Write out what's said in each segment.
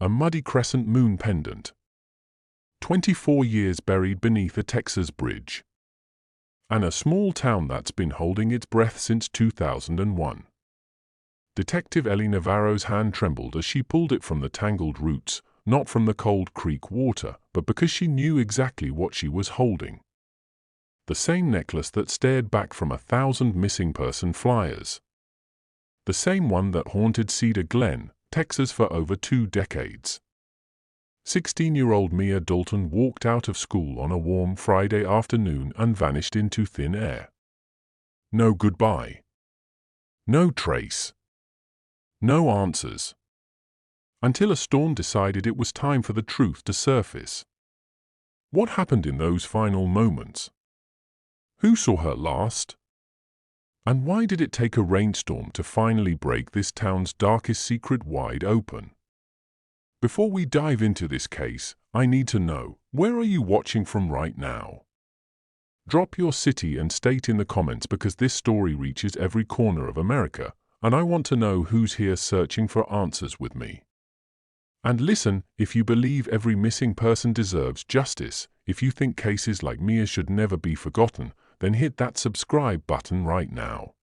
A muddy crescent moon pendant. 24 years buried beneath a Texas bridge. And a small town that's been holding its breath since 2001. Detective Ellie Navarro's hand trembled as she pulled it from the tangled roots, not from the cold creek water, but because she knew exactly what she was holding. The same necklace that stared back from 1,000 missing person flyers. The same one that haunted Cedar Glen, Texas for over 2 decades. 16-year-old Mia Dalton walked out of school on a warm Friday afternoon and vanished into thin air. No goodbye. No trace. No answers. Until a storm decided it was time for the truth to surface. What happened in those final moments? Who saw her last? And why did it take a rainstorm to finally break this town's darkest secret wide open? Before we dive into this case, I need to know, where are you watching from right now? Drop your city and state in the comments because this story reaches every corner of America, and I want to know who's here searching for answers with me. And listen, if you believe every missing person deserves justice, if you think cases like Mia should never be forgotten, then hit that subscribe button right now.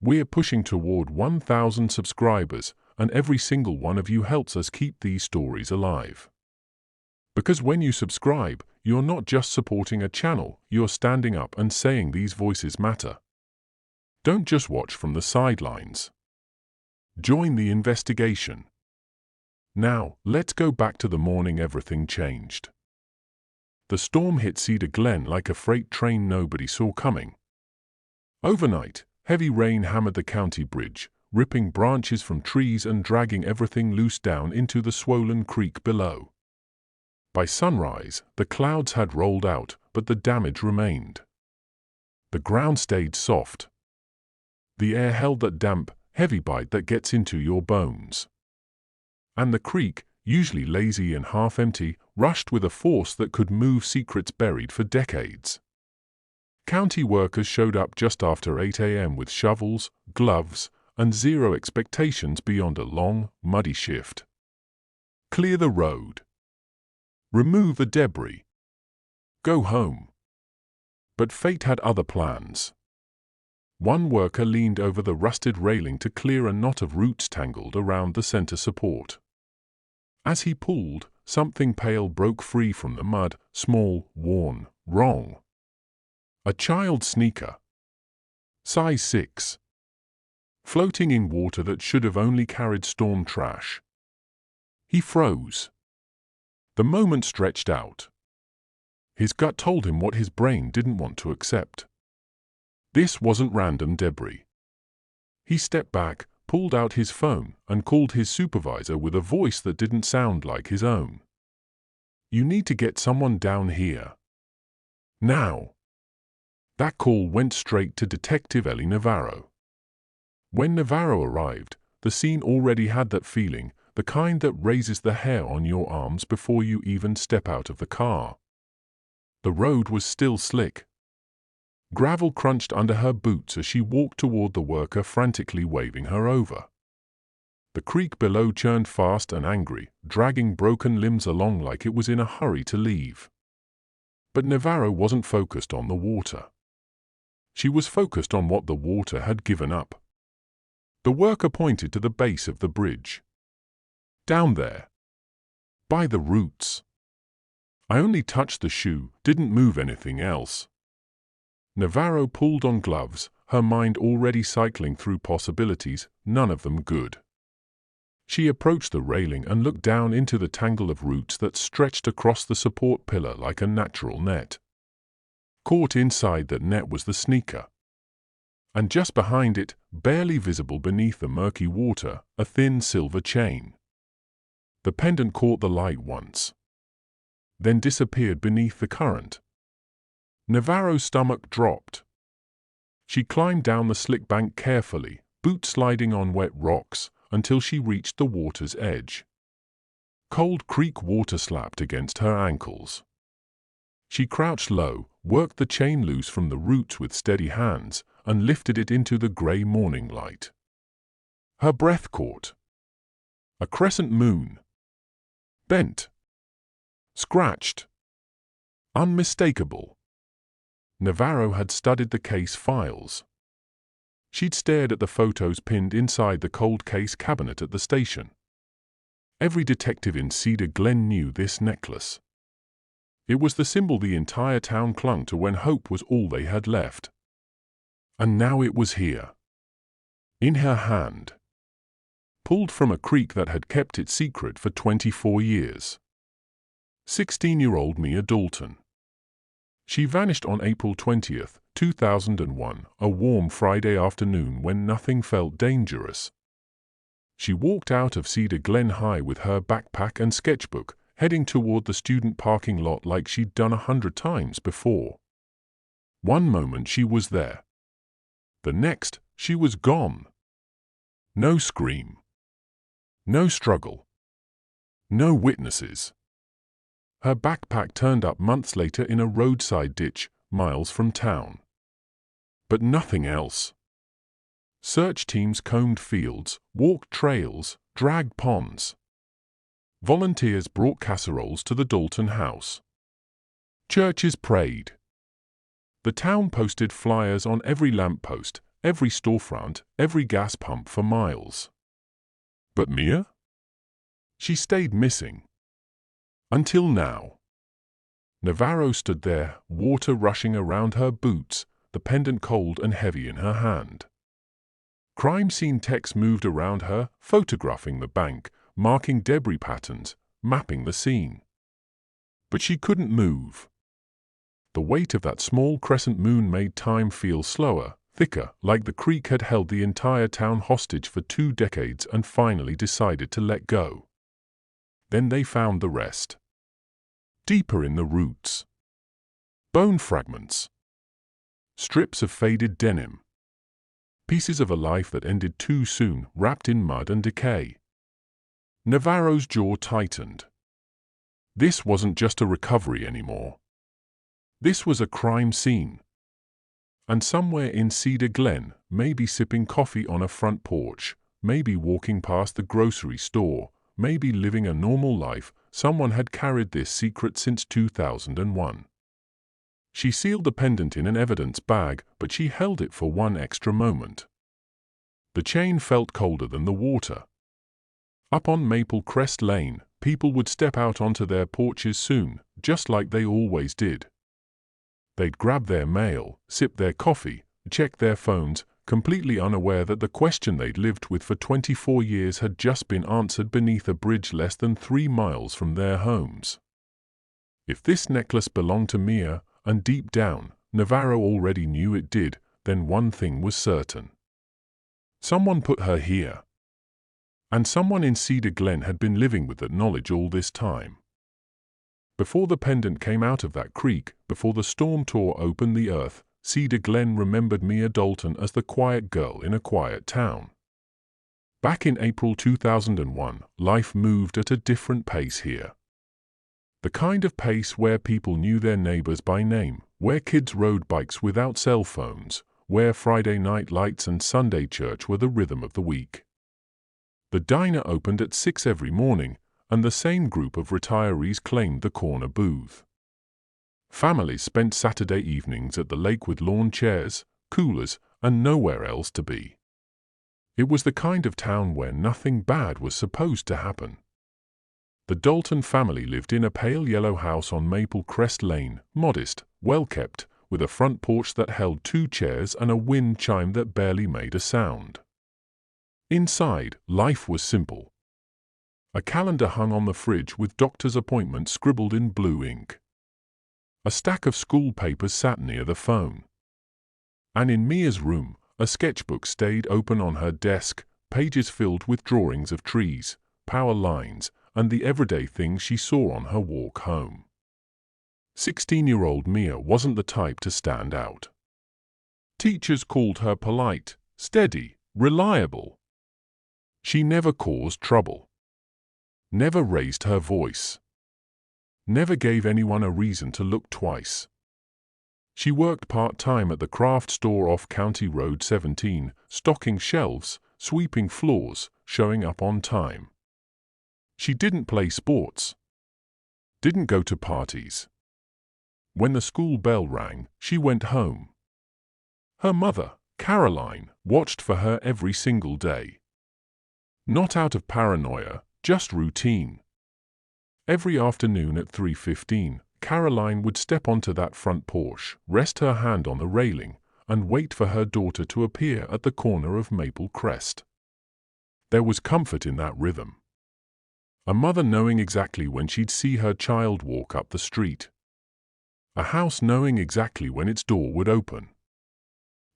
We're pushing toward 1,000 subscribers, and every single one of you helps us keep these stories alive. Because when you subscribe, you're not just supporting a channel, you're standing up and saying these voices matter. Don't just watch from the sidelines. Join the investigation. Now, let's go back to the morning everything changed. The storm hit Cedar Glen like a freight train nobody saw coming. Overnight, heavy rain hammered the county bridge, ripping branches from trees and dragging everything loose down into the swollen creek below. By sunrise, the clouds had rolled out, but the damage remained. The ground stayed soft. The air held that damp, heavy bite that gets into your bones. And the creek, usually lazy and half-empty, rushed with a force that could move secrets buried for decades. County workers showed up just after 8 a.m. with shovels, gloves, and zero expectations beyond a long, muddy shift. Clear the road. Remove the debris. Go home. But fate had other plans. One worker leaned over the rusted railing to clear a knot of roots tangled around the center support. As he pulled, something pale broke free from the mud, small, worn, wrong. A child's sneaker. Size 6. Floating in water that should have only carried storm trash. He froze. The moment stretched out. His gut told him what his brain didn't want to accept. This wasn't random debris. He stepped back, pulled out his phone, and called his supervisor with a voice that didn't sound like his own. "You need to get someone down here. Now." That call went straight to Detective Ellie Navarro. When Navarro arrived, the scene already had that feeling, the kind that raises the hair on your arms before you even step out of the car. The road was still slick. Gravel crunched under her boots as she walked toward the worker frantically waving her over. The creek below churned fast and angry, dragging broken limbs along like it was in a hurry to leave. But Navarro wasn't focused on the water. She was focused on what the water had given up. The worker pointed to the base of the bridge. "Down there. By the roots. I only touched the shoe, didn't move anything else." Navarro pulled on gloves, her mind already cycling through possibilities, none of them good. She approached the railing and looked down into the tangle of roots that stretched across the support pillar like a natural net. Caught inside that net was the sneaker. And just behind it, barely visible beneath the murky water, a thin silver chain. The pendant caught the light once, then disappeared beneath the current. Navarro's stomach dropped. She climbed down the slick bank carefully, boots sliding on wet rocks, until she reached the water's edge. Cold creek water slapped against her ankles. She crouched low, worked the chain loose from the roots with steady hands, and lifted it into the gray morning light. Her breath caught. A crescent moon, bent, scratched, unmistakable. Navarro had studied the case files. She'd stared at the photos pinned inside the cold case cabinet at the station. Every detective in Cedar Glen knew this necklace. It was the symbol the entire town clung to when hope was all they had left. And now it was here, in her hand, pulled from a creek that had kept it secret for 24 years. 16-year-old Mia Dalton. She vanished on April 20th, 2001, a warm Friday afternoon when nothing felt dangerous. She walked out of Cedar Glen High with her backpack and sketchbook, heading toward the student parking lot like she'd done 100 times before. One moment she was there. The next, she was gone. No scream. No struggle. No witnesses. Her backpack turned up months later in a roadside ditch, miles from town. But nothing else. Search teams combed fields, walked trails, dragged ponds. Volunteers brought casseroles to the Dalton house. Churches prayed. The town posted flyers on every lamppost, every storefront, every gas pump for miles. But Mia? She stayed missing. Until now. Navarro stood there, water rushing around her boots, the pendant cold and heavy in her hand. Crime scene techs moved around her, photographing the bank, marking debris patterns, mapping the scene. But she couldn't move. The weight of that small crescent moon made time feel slower, thicker, like the creek had held the entire town hostage for 2 decades and finally decided to let go. Then they found the rest. Deeper in the roots. Bone fragments. Strips of faded denim. Pieces of a life that ended too soon, wrapped in mud and decay. Navarro's jaw tightened. This wasn't just a recovery anymore. This was a crime scene. And somewhere in Cedar Glen, maybe sipping coffee on a front porch, maybe walking past the grocery store, maybe living a normal life, someone had carried this secret since 2001. She sealed the pendant in an evidence bag, but she held it for one extra moment. The chain felt colder than the water. Up on Maple Crest Lane, people would step out onto their porches soon, just like they always did. They'd grab their mail, sip their coffee, check their phones, completely unaware that the question they'd lived with for 24 years had just been answered beneath a bridge less than 3 miles from their homes. If this necklace belonged to Mia, and deep down, Navarro already knew it did, then one thing was certain. Someone put her here. And someone in Cedar Glen had been living with that knowledge all this time. Before the pendant came out of that creek, before the storm tore open the earth, Cedar Glen remembered Mia Dalton as the quiet girl in a quiet town. Back in April 2001, life moved at a different pace here. The kind of pace where people knew their neighbors by name, where kids rode bikes without cell phones, where Friday night lights and Sunday church were the rhythm of the week. The diner opened at 6 every morning, and the same group of retirees claimed the corner booth. Families spent Saturday evenings at the lake with lawn chairs, coolers, and nowhere else to be. It was the kind of town where nothing bad was supposed to happen. The Dalton family lived in a pale yellow house on Maple Crest Lane, modest, well-kept, with a front porch that held 2 chairs and a wind chime that barely made a sound. Inside, life was simple. A calendar hung on the fridge with doctor's appointments scribbled in blue ink. A stack of school papers sat near the phone. And in Mia's room, a sketchbook stayed open on her desk, pages filled with drawings of trees, power lines, and the everyday things she saw on her walk home. 16-year-old Mia wasn't the type to stand out. Teachers called her polite, steady, reliable. She never caused trouble. Never raised her voice. Never gave anyone a reason to look twice. She worked part-time at the craft store off County Road 17, stocking shelves, sweeping floors, showing up on time. She didn't play sports, Didn't go to parties. When the school bell rang, she went home. Her mother, Caroline, watched for her every single day. Not out of paranoia, just routine. Every afternoon at 3:15, Caroline would step onto that front porch, rest her hand on the railing, and wait for her daughter to appear at the corner of Maple Crest. There was comfort in that rhythm. A mother knowing exactly when she'd see her child walk up the street. A house knowing exactly when its door would open.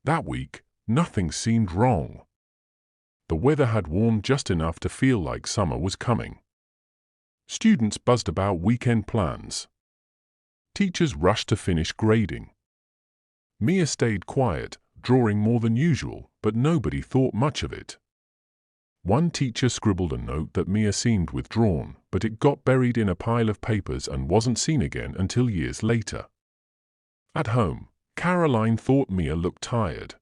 That week, nothing seemed wrong. The weather had warmed just enough to feel like summer was coming. Students buzzed about weekend plans. Teachers rushed to finish grading. Mia stayed quiet, drawing more than usual, but nobody thought much of it. One teacher scribbled a note that Mia seemed withdrawn, but it got buried in a pile of papers and wasn't seen again until years later. At home, Caroline thought Mia looked tired.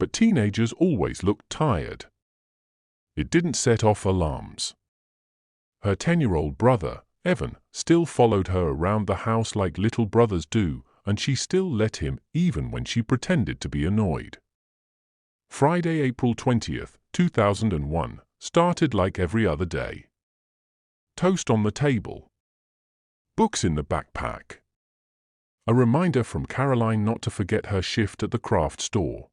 But teenagers always looked tired. It didn't set off alarms. Her 10-year-old brother, Evan, still followed her around the house like little brothers do, and she still let him even when she pretended to be annoyed. Friday, April 20th, 2001, started like every other day. Toast on the table. Books in the backpack. A reminder from Caroline not to forget her shift at the craft store.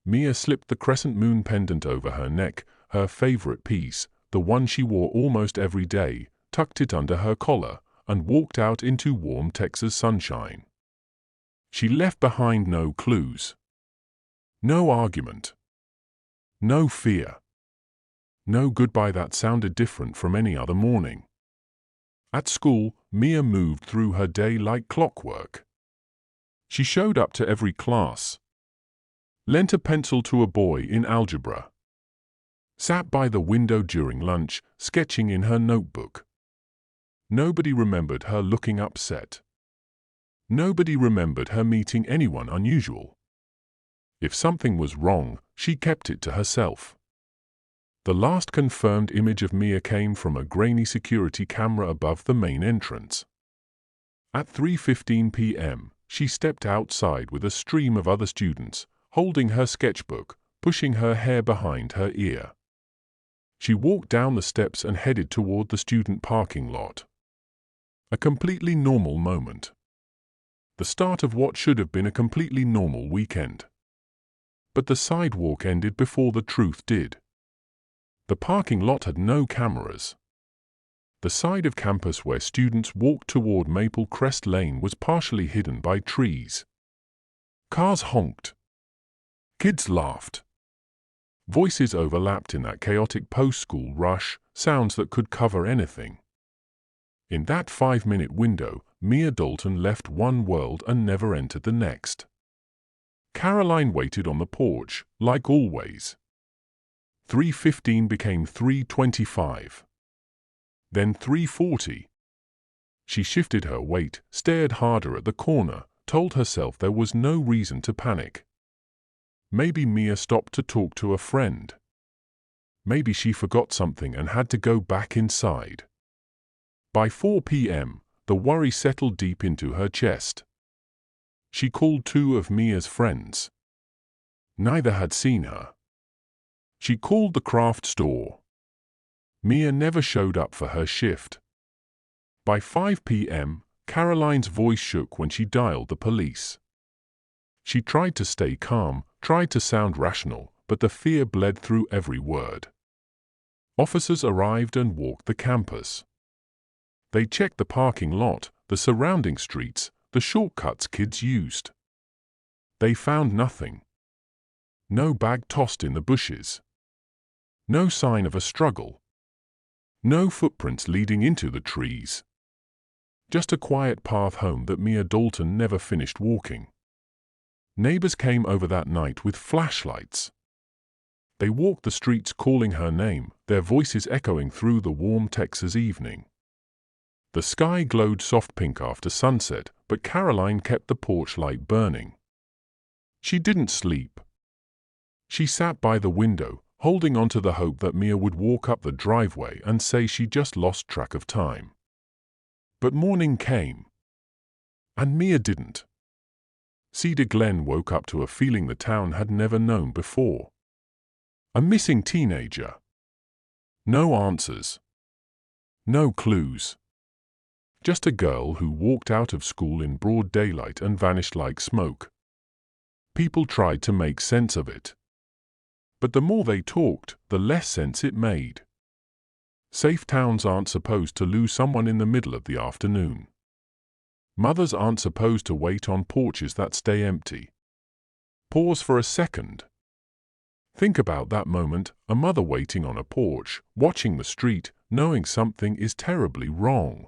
Mia slipped the crescent moon pendant over her neck, her favorite piece, the one she wore almost every day, tucked it under her collar, and walked out into warm Texas sunshine. She left behind no clues. No argument. No fear. No goodbye that sounded different from any other morning. At school, Mia moved through her day like clockwork. She showed up to every class. Lent a pencil to a boy in algebra. Sat by the window during lunch, sketching in her notebook. Nobody remembered her looking upset. Nobody remembered her meeting anyone unusual. If something was wrong, she kept it to herself. The last confirmed image of Mia came from a grainy security camera above the main entrance. At 3:15 p.m., she stepped outside with a stream of other students, holding her sketchbook, pushing her hair behind her ear. She walked down the steps and headed toward the student parking lot. A completely normal moment. The start of what should have been a completely normal weekend. But the sidewalk ended before the truth did. The parking lot had no cameras. The side of campus where students walked toward Maple Crest Lane was partially hidden by trees. Cars honked. Kids laughed. Voices overlapped in that chaotic post-school rush, sounds that could cover anything. In that 5-minute window, Mia Dalton left one world and never entered the next. Caroline waited on the porch, like always. 3:15 became 3:25. Then 3:40. She shifted her weight, stared harder at the corner, told herself there was no reason to panic. Maybe Mia stopped to talk to a friend. Maybe she forgot something and had to go back inside. By 4 p.m., the worry settled deep into her chest. She called 2 of Mia's friends. Neither had seen her. She called the craft store. Mia never showed up for her shift. By 5 p.m., Caroline's voice shook when she dialed the police. She tried to stay calm, tried to sound rational, but the fear bled through every word. Officers arrived and walked the campus. They checked the parking lot, the surrounding streets, the shortcuts kids used. They found nothing. No bag tossed in the bushes. No sign of a struggle. No footprints leading into the trees. Just a quiet path home that Mia Dalton never finished walking. Neighbors came over that night with flashlights. They walked the streets calling her name, their voices echoing through the warm Texas evening. The sky glowed soft pink after sunset, but Caroline kept the porch light burning. She didn't sleep. She sat by the window, holding on to the hope that Mia would walk up the driveway and say she just lost track of time. But morning came, and Mia didn't. Cedar Glen woke up to a feeling the town had never known before. A missing teenager. No answers. No clues. Just a girl who walked out of school in broad daylight and vanished like smoke. People tried to make sense of it. But the more they talked, the less sense it made. Safe towns aren't supposed to lose someone in the middle of the afternoon. Mothers aren't supposed to wait on porches that stay empty. Pause for a second. Think about that moment, a mother waiting on a porch, watching the street, knowing something is terribly wrong.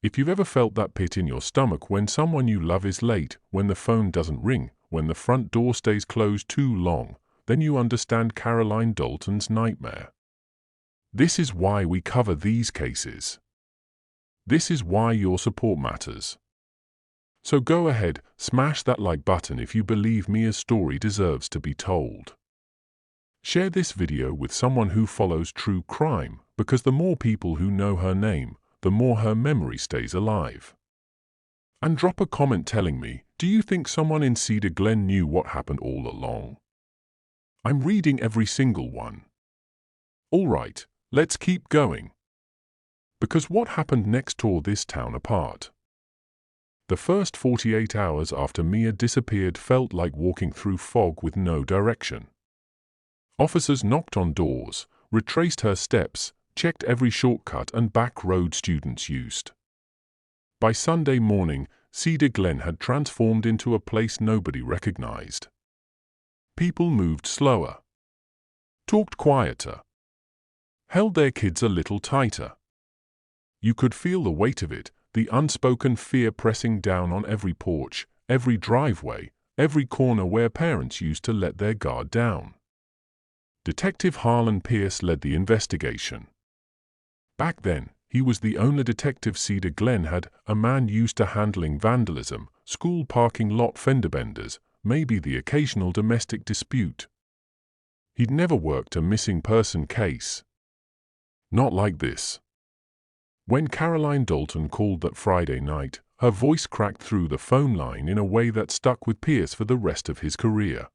If you've ever felt that pit in your stomach when someone you love is late, when the phone doesn't ring, when the front door stays closed too long, then you understand Caroline Dalton's nightmare. This is why we cover these cases. This is why your support matters. So go ahead, smash that like button if you believe Mia's story deserves to be told. Share this video with someone who follows true crime, because the more people who know her name, the more her memory stays alive. And drop a comment telling me, do you think someone in Cedar Glen knew what happened all along? I'm reading every single one. All right, let's keep going. Because what happened next tore this town apart. The first 48 hours after Mia disappeared felt like walking through fog with no direction. Officers knocked on doors, retraced her steps, checked every shortcut and back road students used. By Sunday morning, Cedar Glen had transformed into a place nobody recognized. People moved slower, talked quieter, held their kids a little tighter. You could feel the weight of it, the unspoken fear pressing down on every porch, every driveway, every corner where parents used to let their guard down. Detective Harlan Pierce led the investigation. Back then, he was the only detective Cedar Glen had, a man used to handling vandalism, school parking lot fender benders, maybe the occasional domestic dispute. He'd never worked a missing person case. Not like this. When Caroline Dalton called that Friday night, her voice cracked through the phone line in a way that stuck with Pierce for the rest of his career.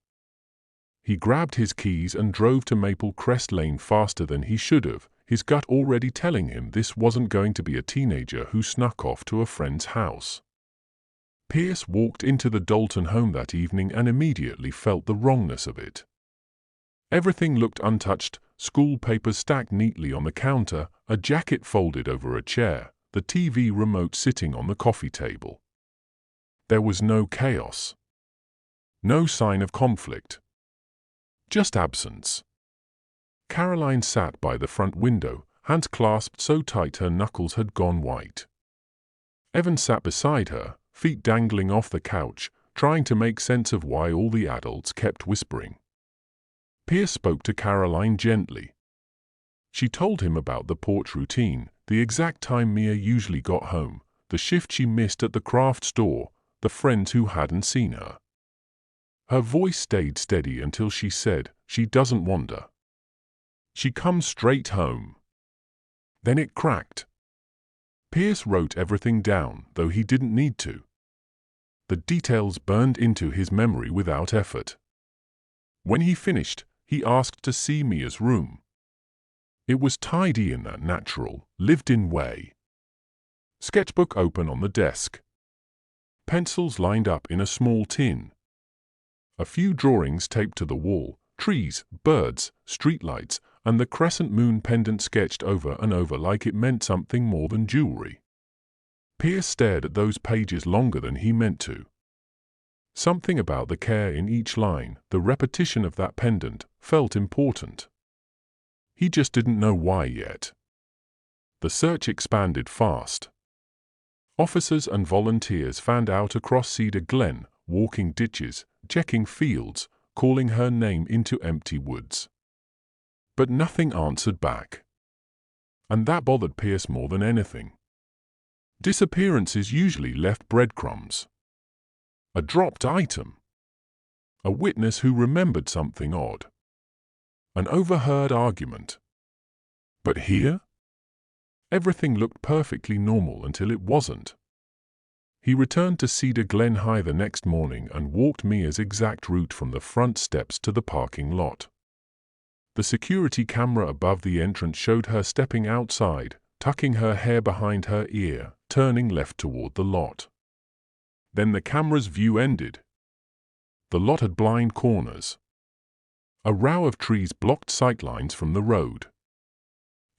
He grabbed his keys and drove to Maple Crest Lane faster than he should have, his gut already telling him this wasn't going to be a teenager who snuck off to a friend's house. Pierce walked into the Dalton home that evening and immediately felt the wrongness of it. Everything looked untouched, school papers stacked neatly on the counter, a jacket folded over a chair, the TV remote sitting on the coffee table. There was no chaos. No sign of conflict. Just absence. Caroline sat by the front window, hands clasped so tight her knuckles had gone white. Evan sat beside her, feet dangling off the couch, trying to make sense of why all the adults kept whispering. Pierce spoke to Caroline gently. She told him about the porch routine, the exact time Mia usually got home, the shift she missed at the craft store, the friends who hadn't seen her. Her voice stayed steady until she said, "She doesn't wander. She comes straight home." Then it cracked. Pierce wrote everything down, though he didn't need to. The details burned into his memory without effort. When he finished, he asked to see Mia's room. It was tidy in that natural, lived-in way. Sketchbook open on the desk. Pencils lined up in a small tin. A few drawings taped to the wall, trees, birds, streetlights, and the crescent moon pendant sketched over and over like it meant something more than jewelry. Pierce stared at those pages longer than he meant to. Something about the care in each line, the repetition of that pendant, felt important. He just didn't know why yet. The search expanded fast. Officers and volunteers fanned out across Cedar Glen, walking ditches, checking fields, calling her name into empty woods. But nothing answered back. And that bothered Pierce more than anything. Disappearances usually left breadcrumbs. A dropped item. A witness who remembered something odd. An overheard argument. But here? Everything looked perfectly normal until it wasn't. He returned to Cedar Glen High the next morning and walked Mia's exact route from the front steps to the parking lot. The security camera above the entrance showed her stepping outside, tucking her hair behind her ear, turning left toward the lot. Then the camera's view ended. The lot had blind corners. A row of trees blocked sightlines from the road.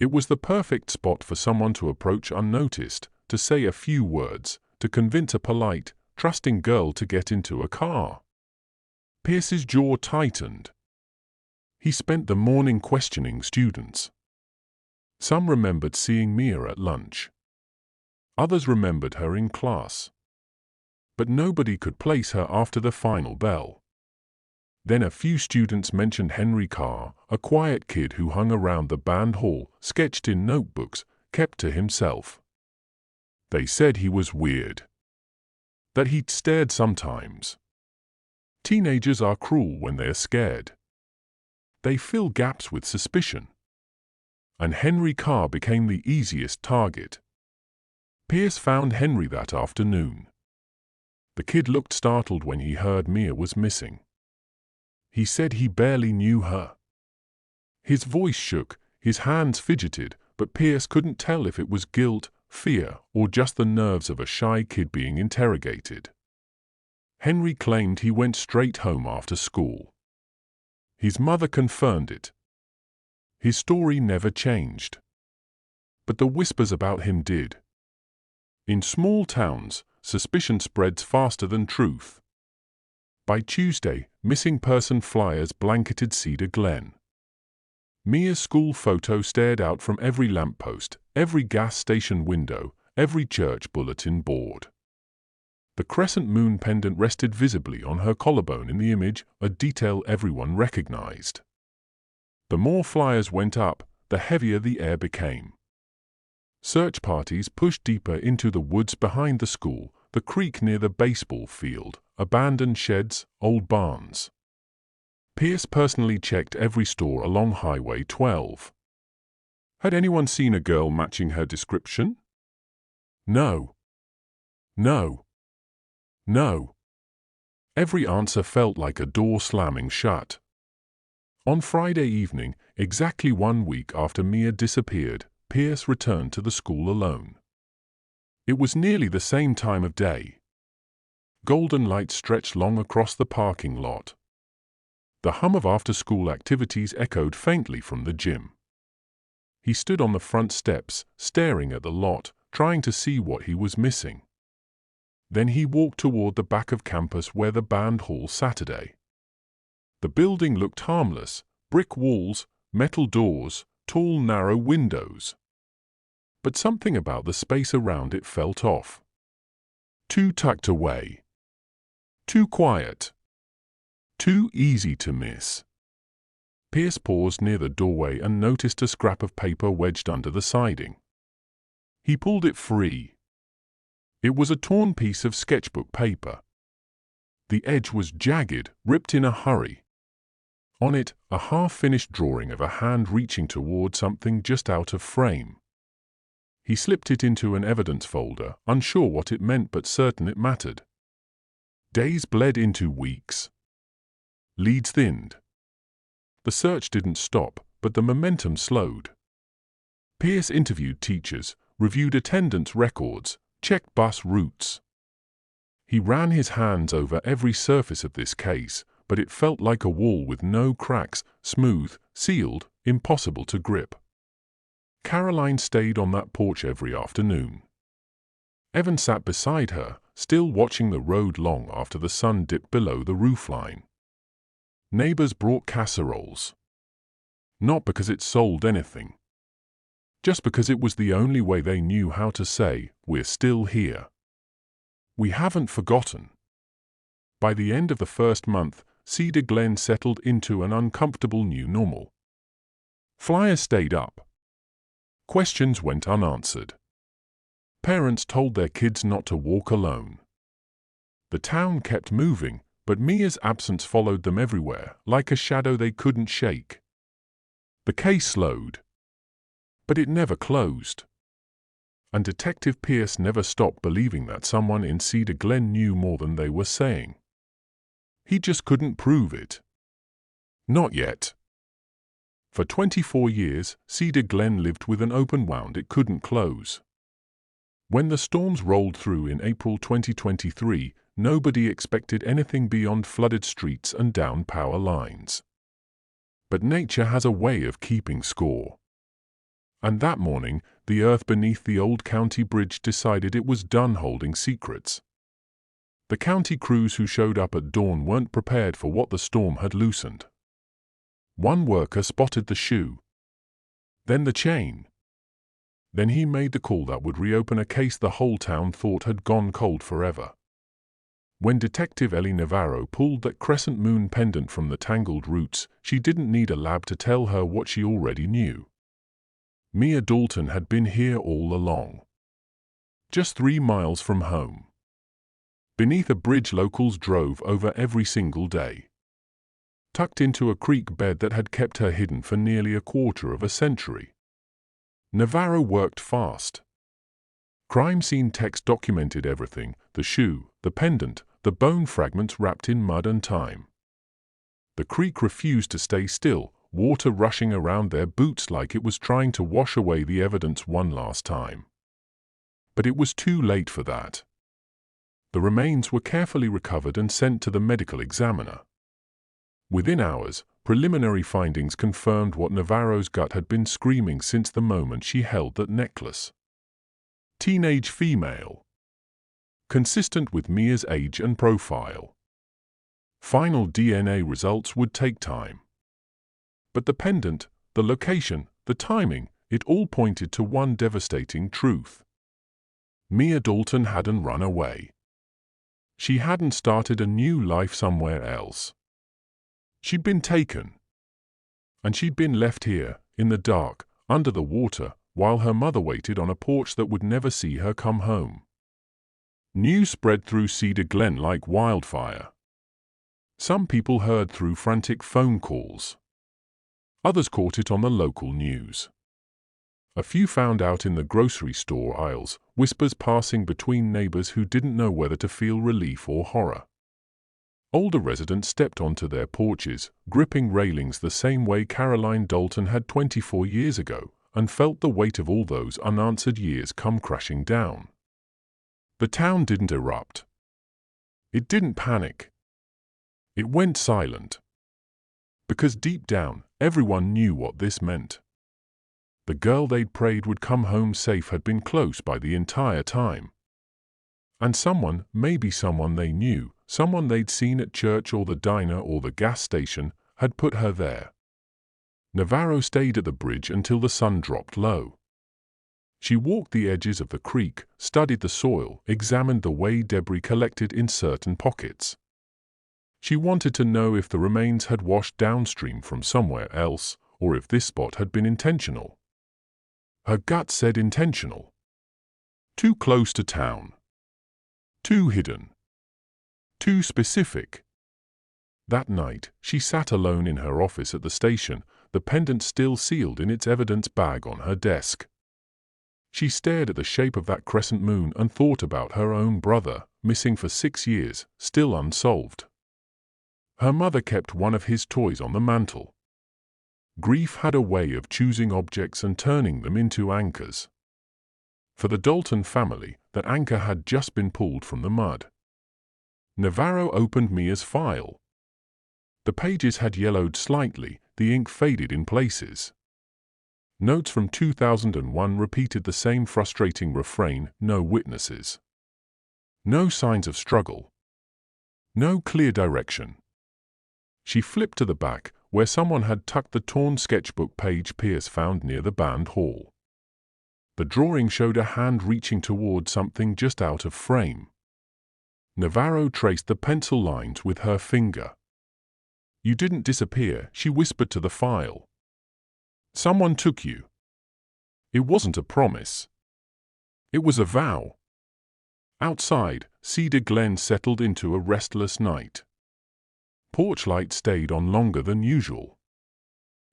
It was the perfect spot for someone to approach unnoticed, to say a few words, to convince a polite, trusting girl to get into a car. Pierce's jaw tightened. He spent the morning questioning students. Some remembered seeing Mia at lunch. Others remembered her in class. But nobody could place her after the final bell. Then a few students mentioned Henry Carr, a quiet kid who hung around the band hall, sketched in notebooks, kept to himself. They said he was weird. That he'd stared sometimes. Teenagers are cruel when they're scared. They fill gaps with suspicion. And Henry Carr became the easiest target. Pierce found Henry that afternoon. The kid looked startled when he heard Mia was missing. He said he barely knew her. His voice shook, his hands fidgeted, but Pierce couldn't tell if it was guilt, fear, or just the nerves of a shy kid being interrogated. Henry claimed he went straight home after school. His mother confirmed it. His story never changed. But the whispers about him did. In small towns, suspicion spreads faster than truth. By Tuesday, missing person flyers blanketed Cedar Glen. Mia's school photo stared out from every lamppost, every gas station window, every church bulletin board. The crescent moon pendant rested visibly on her collarbone in the image, a detail everyone recognized. The more flyers went up, the heavier the air became. Search parties pushed deeper into the woods behind the school, the creek near the baseball field, abandoned sheds, old barns. Pierce personally checked every store along Highway 12. Had anyone seen a girl matching her description? No. No. No. Every answer felt like a door slamming shut. On Friday evening, exactly 1 week after Mia disappeared, Pierce returned to the school alone. It was nearly the same time of day. Golden lights stretched long across the parking lot. The hum of after-school activities echoed faintly from the gym. He stood on the front steps, staring at the lot, trying to see what he was missing. Then he walked toward the back of campus where the band hall Saturday. The building looked harmless, brick walls, metal doors, tall narrow windows. But something about the space around it felt off. Too tucked away. Too quiet. Too easy to miss. Pierce paused near the doorway and noticed a scrap of paper wedged under the siding. He pulled it free. It was a torn piece of sketchbook paper. The edge was jagged, ripped in a hurry. On it, a half-finished drawing of a hand reaching toward something just out of frame. He slipped it into an evidence folder, unsure what it meant but certain it mattered. Days bled into weeks. Leads thinned. The search didn't stop, but the momentum slowed. Pierce interviewed teachers, reviewed attendance records, checked bus routes. He ran his hands over every surface of this case, but it felt like a wall with no cracks, smooth, sealed, impossible to grip. Caroline stayed on that porch every afternoon. Evan sat beside her, still watching the road long after the sun dipped below the roofline. Neighbors brought casseroles. Not because it sold anything. Just because it was the only way they knew how to say, "We're still here. We haven't forgotten." By the end of the first month, Cedar Glen settled into an uncomfortable new normal. Flyers stayed up. Questions went unanswered. Parents told their kids not to walk alone. The town kept moving, but Mia's absence followed them everywhere, like a shadow they couldn't shake. The case slowed. But it never closed. And Detective Pierce never stopped believing that someone in Cedar Glen knew more than they were saying. He just couldn't prove it. Not yet. For 24 years, Cedar Glen lived with an open wound it couldn't close. When the storms rolled through in April 2023, nobody expected anything beyond flooded streets and downed power lines. But nature has a way of keeping score. And that morning, the earth beneath the old county bridge decided it was done holding secrets. The county crews who showed up at dawn weren't prepared for what the storm had loosened. One worker spotted the shoe, then the chain. Then he made the call that would reopen a case the whole town thought had gone cold forever. When Detective Ellie Navarro pulled that crescent moon pendant from the tangled roots, she didn't need a lab to tell her what she already knew. Mia Dalton had been here all along. Just 3 miles from home. Beneath a bridge locals drove over every single day. Tucked into a creek bed that had kept her hidden for nearly a quarter of a century. Navarro worked fast. Crime scene text documented everything: the shoe, the pendant, the bone fragments wrapped in mud and thyme. The creek refused to stay still, water rushing around their boots like it was trying to wash away the evidence one last time. But it was too late for that. The remains were carefully recovered and sent to the medical examiner. Within hours, preliminary findings confirmed what Navarro's gut had been screaming since the moment she held that necklace. Teenage female. Consistent with Mia's age and profile. Final DNA results would take time. But the pendant, the location, the timing, it all pointed to one devastating truth. Mia Dalton hadn't run away. She hadn't started a new life somewhere else. She'd been taken. And she'd been left here, in the dark, under the water, while her mother waited on a porch that would never see her come home. News spread through Cedar Glen like wildfire. Some people heard through frantic phone calls. Others caught it on the local news. A few found out in the grocery store aisles, whispers passing between neighbors who didn't know whether to feel relief or horror. Older residents stepped onto their porches, gripping railings the same way Caroline Dalton had 24 years ago, and felt the weight of all those unanswered years come crashing down. The town didn't erupt. It didn't panic. It went silent. Because deep down, everyone knew what this meant. The girl they'd prayed would come home safe had been close by the entire time. And someone, maybe someone they knew, someone they'd seen at church or the diner or the gas station, had put her there. Navarro stayed at the bridge until the sun dropped low. She walked the edges of the creek, studied the soil, examined the way debris collected in certain pockets. She wanted to know if the remains had washed downstream from somewhere else, or if this spot had been intentional. Her gut said intentional. Too close to town. Too hidden. Too specific. That night, she sat alone in her office at the station, the pendant still sealed in its evidence bag on her desk. She stared at the shape of that crescent moon and thought about her own brother, missing for 6 years, still unsolved. Her mother kept one of his toys on the mantel. Grief had a way of choosing objects and turning them into anchors. For the Dalton family, that anchor had just been pulled from the mud. Navarro opened Mia's file. The pages had yellowed slightly, the ink faded in places. Notes from 2001 repeated the same frustrating refrain: no witnesses. No signs of struggle. No clear direction. She flipped to the back, where someone had tucked the torn sketchbook page Pierce found near the band hall. The drawing showed a hand reaching toward something just out of frame. Navarro traced the pencil lines with her finger. You didn't disappear, she whispered to the file. Someone took you. It wasn't a promise. It was a vow. Outside, Cedar Glen settled into a restless night. Porch light stayed on longer than usual.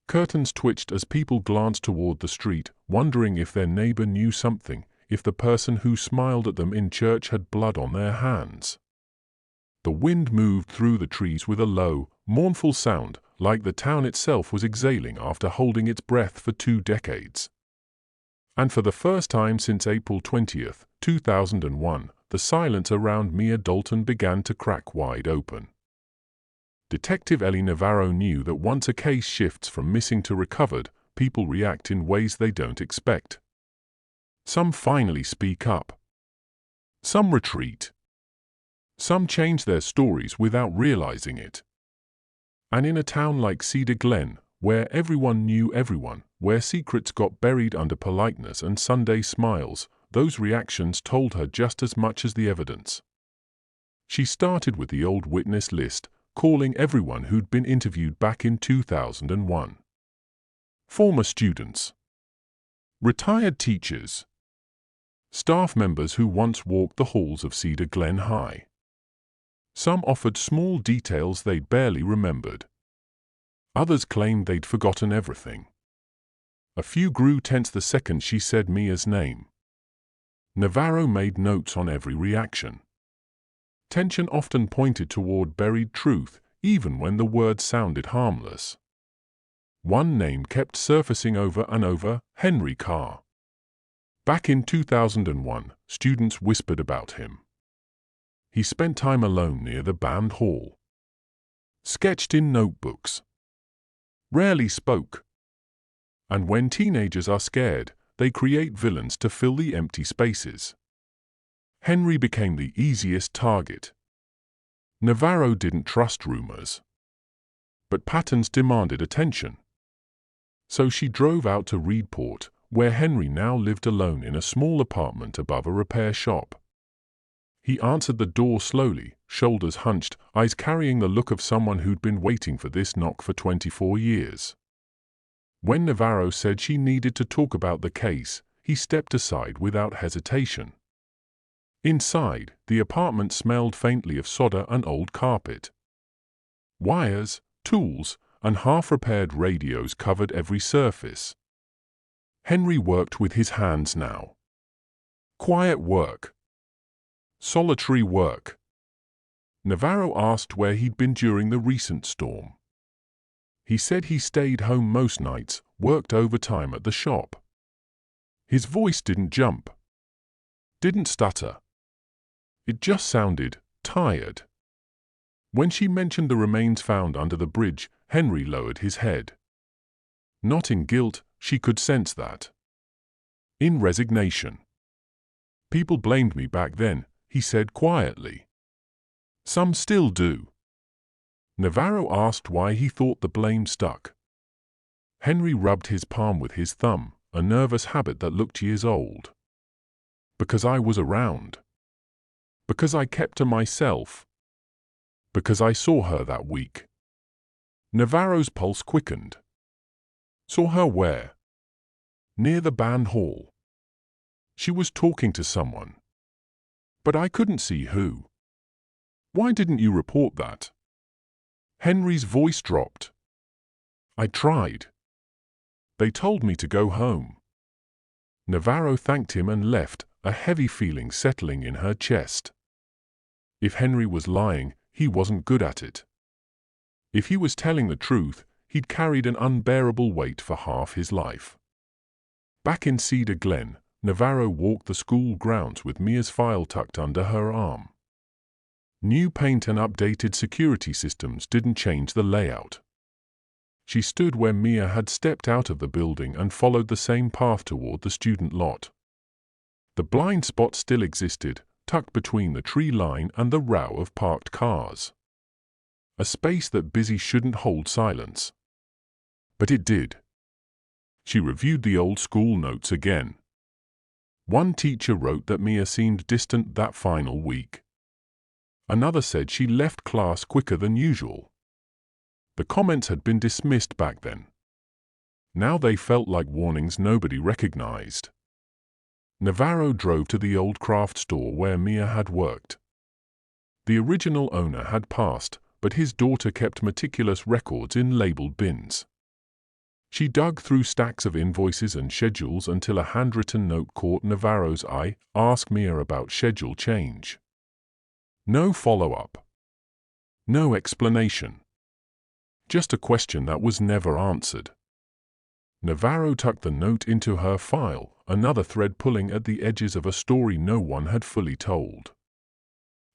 Curtains twitched as people glanced toward the street, wondering if their neighbor knew something, if the person who smiled at them in church had blood on their hands. The wind moved through the trees with a low, mournful sound, like the town itself was exhaling after holding its breath for 2 decades. And for the first time since April 20th, 2001, the silence around Mia Dalton began to crack wide open. Detective Ellie Navarro knew that once a case shifts from missing to recovered, people react in ways they don't expect. Some finally speak up. Some retreat. Some change their stories without realizing it. And in a town like Cedar Glen, where everyone knew everyone, where secrets got buried under politeness and Sunday smiles, those reactions told her just as much as the evidence. She started with the old witness list, calling everyone who'd been interviewed back in 2001. Former students, retired teachers, staff members who once walked the halls of Cedar Glen High. Some offered small details they'd barely remembered. Others claimed they'd forgotten everything. A few grew tense the second she said Mia's name. Navarro made notes on every reaction. Tension often pointed toward buried truth, even when the words sounded harmless. One name kept surfacing over and over: Henry Carr. Back in 2001, students whispered about him. He spent time alone near the band hall. Sketched in notebooks. Rarely spoke. And when teenagers are scared, they create villains to fill the empty spaces. Henry became the easiest target. Navarro didn't trust rumors. But patterns demanded attention. So she drove out to Reedport, where Henry now lived alone in a small apartment above a repair shop. He answered the door slowly, shoulders hunched, eyes carrying the look of someone who'd been waiting for this knock for 24 years. When Navarro said she needed to talk about the case, he stepped aside without hesitation. Inside, the apartment smelled faintly of solder and old carpet. Wires, tools, and half-repaired radios covered every surface. Henry worked with his hands now. Quiet work. Solitary work. Navarro asked where he'd been during the recent storm. He said he stayed home most nights, worked overtime at the shop. His voice didn't jump. Didn't stutter. It just sounded tired. When she mentioned the remains found under the bridge, Henry lowered his head. Not in guilt, she could sense that. In resignation. People blamed me back then, he said quietly. Some still do. Navarro asked why he thought the blame stuck. Henry rubbed his palm with his thumb, a nervous habit that looked years old. Because I was around. Because I kept to myself. Because I saw her that week. Navarro's pulse quickened. Saw her where? Near the band hall. She was talking to someone. But I couldn't see who. Why didn't you report that? Henry's voice dropped. I tried. They told me to go home. Navarro thanked him and left, a heavy feeling settling in her chest. If Henry was lying, he wasn't good at it. If he was telling the truth, he'd carried an unbearable weight for half his life. Back in Cedar Glen, Navarro walked the school grounds with Mia's file tucked under her arm. New paint and updated security systems didn't change the layout. She stood where Mia had stepped out of the building and followed the same path toward the student lot. The blind spot still existed, tucked between the tree line and the row of parked cars. A space that busy shouldn't hold silence. But it did. She reviewed the old school notes again. One teacher wrote that Mia seemed distant that final week. Another said she left class quicker than usual. The comments had been dismissed back then. Now they felt like warnings nobody recognized. Navarro drove to the old craft store where Mia had worked. The original owner had passed, but his daughter kept meticulous records in labeled bins. She dug through stacks of invoices and schedules until a handwritten note caught Navarro's eye. Ask Mia about schedule change. No follow-up. No explanation. Just a question that was never answered. Navarro tucked the note into her file, another thread pulling at the edges of a story no one had fully told.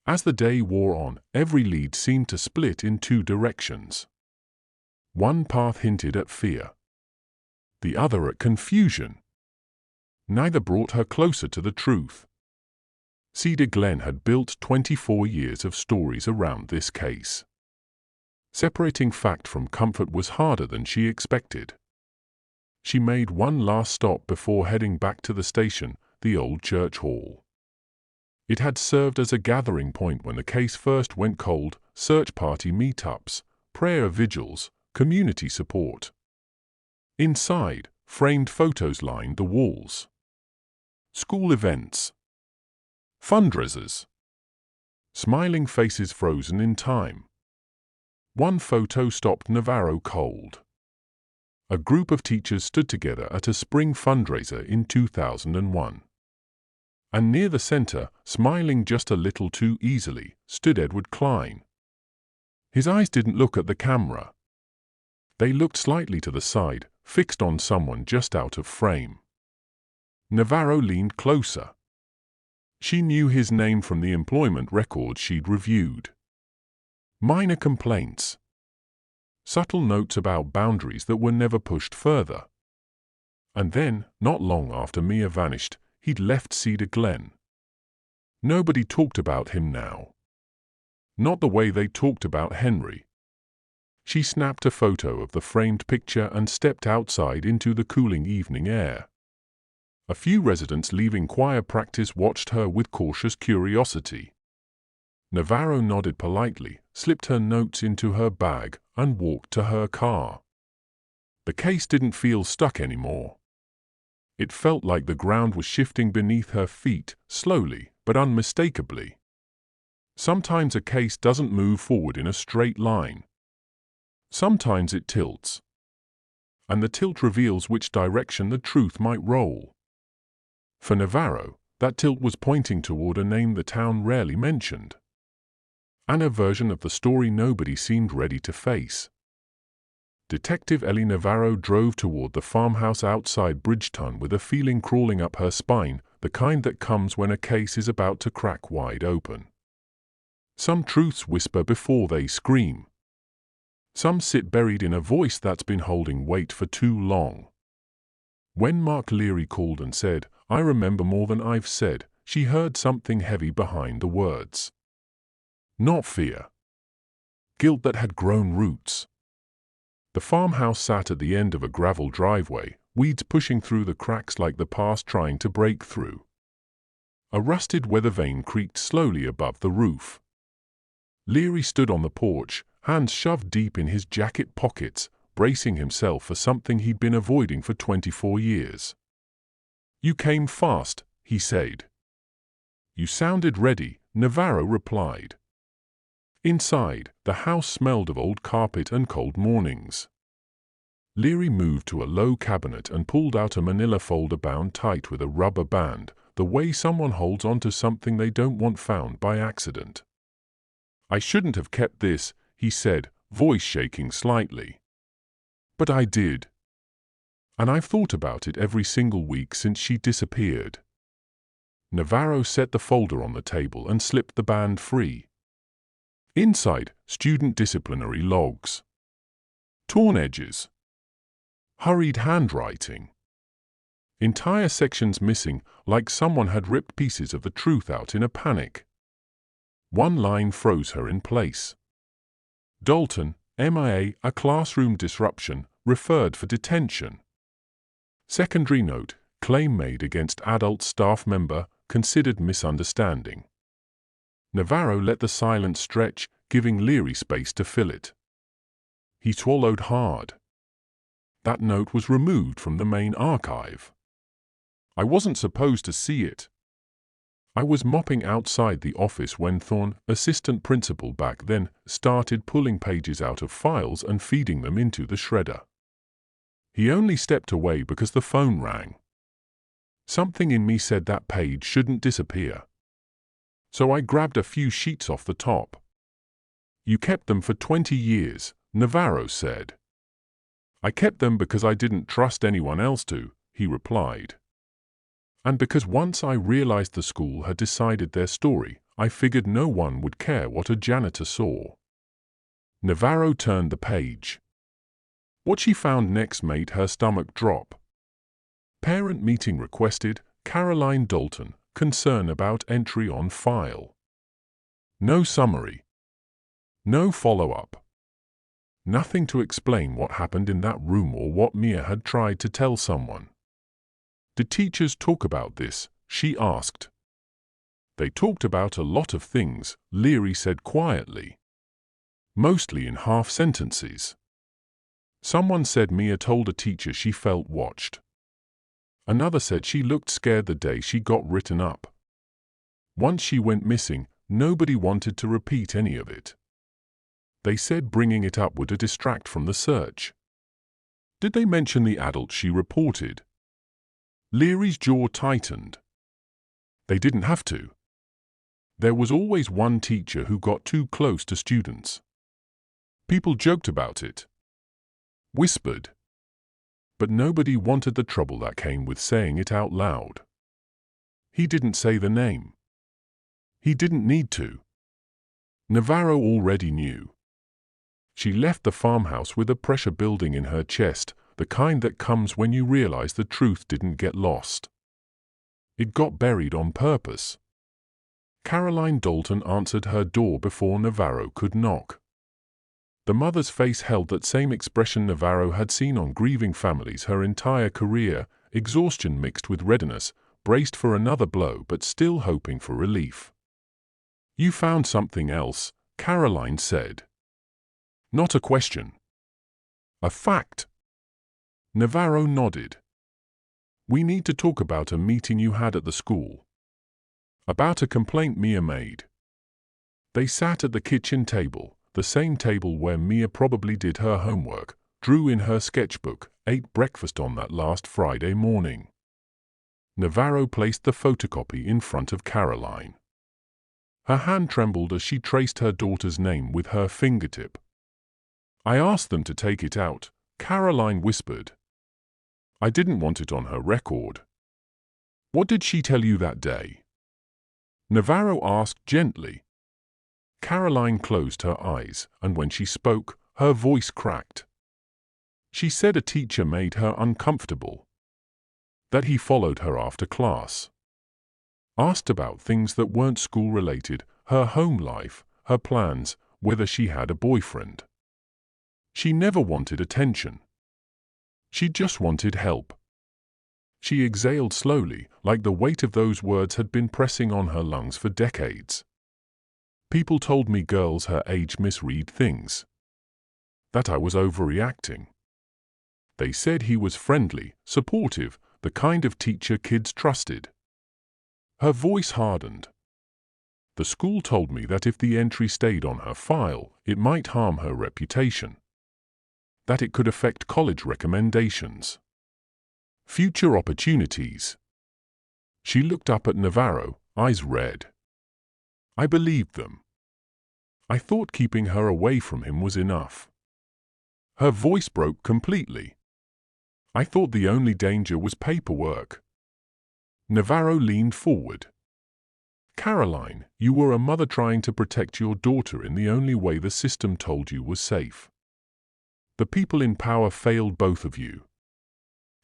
As the day wore on, every lead seemed to split in two directions. One path hinted at fear. The other at confusion. Neither brought her closer to the truth. Cedar Glen had built 24 years of stories around this case. Separating fact from comfort was harder than she expected. She made one last stop before heading back to the station, the old church hall. It had served as a gathering point when the case first went cold: search party meetups, prayer vigils, community support. Inside, framed photos lined the walls. School events. Fundraisers. Smiling faces frozen in time. One photo stopped Navarro cold. A group of teachers stood together at a spring fundraiser in 2001. And near the center, smiling just a little too easily, stood Edward Klein. His eyes didn't look at the camera. They looked slightly to the side, fixed on someone just out of frame. Navarro leaned closer. She knew his name from the employment records she'd reviewed. Minor complaints. Subtle notes about boundaries that were never pushed further. And then, not long after Mia vanished, he'd left Cedar Glen. Nobody talked about him now. Not the way they talked about Henry. She snapped a photo of the framed picture and stepped outside into the cooling evening air. A few residents leaving choir practice watched her with cautious curiosity. Navarro nodded politely, slipped her notes into her bag, and walked to her car. The case didn't feel stuck anymore. It felt like the ground was shifting beneath her feet, slowly but unmistakably. Sometimes a case doesn't move forward in a straight line. Sometimes it tilts. And the tilt reveals which direction the truth might roll. For Navarro, that tilt was pointing toward a name the town rarely mentioned. And a version of the story nobody seemed ready to face. Detective Ellie Navarro drove toward the farmhouse outside Bridgeton with a feeling crawling up her spine, the kind that comes when a case is about to crack wide open. Some truths whisper before they scream. Some sit buried in a voice that's been holding weight for too long. When Mark Leary called and said, "I remember more than I've said," she heard something heavy behind the words. Not fear. Guilt that had grown roots. The farmhouse sat at the end of a gravel driveway, weeds pushing through the cracks like the past trying to break through. A rusted weather vane creaked slowly above the roof. Leary stood on the porch, hands shoved deep in his jacket pockets, bracing himself for something he'd been avoiding for 24 years. "You came fast," he said. "You sounded ready," Navarro replied. Inside, the house smelled of old carpet and cold mornings. Leary moved to a low cabinet and pulled out a manila folder bound tight with a rubber band, the way someone holds onto something they don't want found by accident. "I shouldn't have kept this," he said, voice shaking slightly. "But I did. And I've thought about it every single week since she disappeared." Navarro set the folder on the table and slipped the band free. Inside, student disciplinary logs. Torn edges. Hurried handwriting. Entire sections missing, like someone had ripped pieces of the truth out in a panic. One line froze her in place. Dalton, MIA, a classroom disruption, referred for detention. Secondary note, claim made against adult staff member, considered misunderstanding. Navarro let the silence stretch, giving Leary space to fill it. He swallowed hard. That note was removed from the main archive. "I wasn't supposed to see it. I was mopping outside the office when Thorne, assistant principal back then, started pulling pages out of files and feeding them into the shredder." He only stepped away because the phone rang. Something in me said that page shouldn't disappear. So I grabbed a few sheets off the top. You kept them for 20 years, Navarro said. I kept them because I didn't trust anyone else to, he replied. And because once I realized the school had decided their story, I figured no one would care what a janitor saw. Navarro turned the page. What she found next made her stomach drop. Parent meeting requested, Caroline Dalton, concern about entry on file. No summary. No follow-up. Nothing to explain what happened in that room or what Mia had tried to tell someone. Did teachers talk about this? She asked. They talked about a lot of things, Leary said quietly. Mostly in half sentences. Someone said Mia told a teacher she felt watched. Another said she looked scared the day she got written up. Once she went missing, nobody wanted to repeat any of it. They said bringing it up would distract from the search. Did they mention the adult she reported? Leary's jaw tightened. They didn't have to. There was always one teacher who got too close to students. People joked about it. Whispered. But nobody wanted the trouble that came with saying it out loud. He didn't say the name. He didn't need to. Navarro already knew. She left the farmhouse with a pressure building in her chest, the kind that comes when you realize the truth didn't get lost. It got buried on purpose. Caroline Dalton answered her door before Navarro could knock. The mother's face held that same expression Navarro had seen on grieving families her entire career, exhaustion mixed with readiness, braced for another blow but still hoping for relief. You found something else, Caroline said. Not a question. A fact. Navarro nodded. We need to talk about a meeting you had at the school. About a complaint Mia made. They sat at the kitchen table, the same table where Mia probably did her homework, drew in her sketchbook, ate breakfast on that last Friday morning. Navarro placed the photocopy in front of Caroline. Her hand trembled as she traced her daughter's name with her fingertip. I asked them to take it out, Caroline whispered. I didn't want it on her record. What did she tell you that day? Navarro asked gently. Caroline closed her eyes, and when she spoke, her voice cracked. She said a teacher made her uncomfortable. That he followed her after class. Asked about things that weren't school-related, her home life, her plans, whether she had a boyfriend. She never wanted attention. She just wanted help. She exhaled slowly, like the weight of those words had been pressing on her lungs for decades. People told me girls her age misread things. That I was overreacting. They said he was friendly, supportive, the kind of teacher kids trusted. Her voice hardened. The school told me that if the entry stayed on her file, it might harm her reputation. That it could affect college recommendations. Future opportunities. She looked up at Navarro, eyes red. I believed them. I thought keeping her away from him was enough. Her voice broke completely. I thought the only danger was paperwork. Navarro leaned forward. Caroline, you were a mother trying to protect your daughter in the only way the system told you was safe. The people in power failed both of you.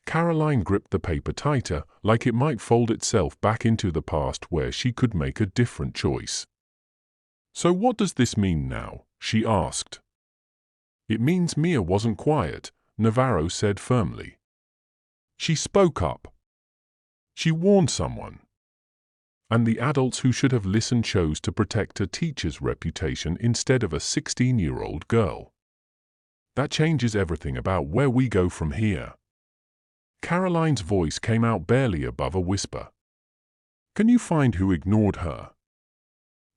Caroline gripped the paper tighter, like it might fold itself back into the past where she could make a different choice. So what does this mean now? She asked. It means Mia wasn't quiet, Navarro said firmly. She spoke up. She warned someone. And the adults who should have listened chose to protect a teacher's reputation instead of a 16-year-old girl. That changes everything about where we go from here. Caroline's voice came out barely above a whisper. Can you find who ignored her?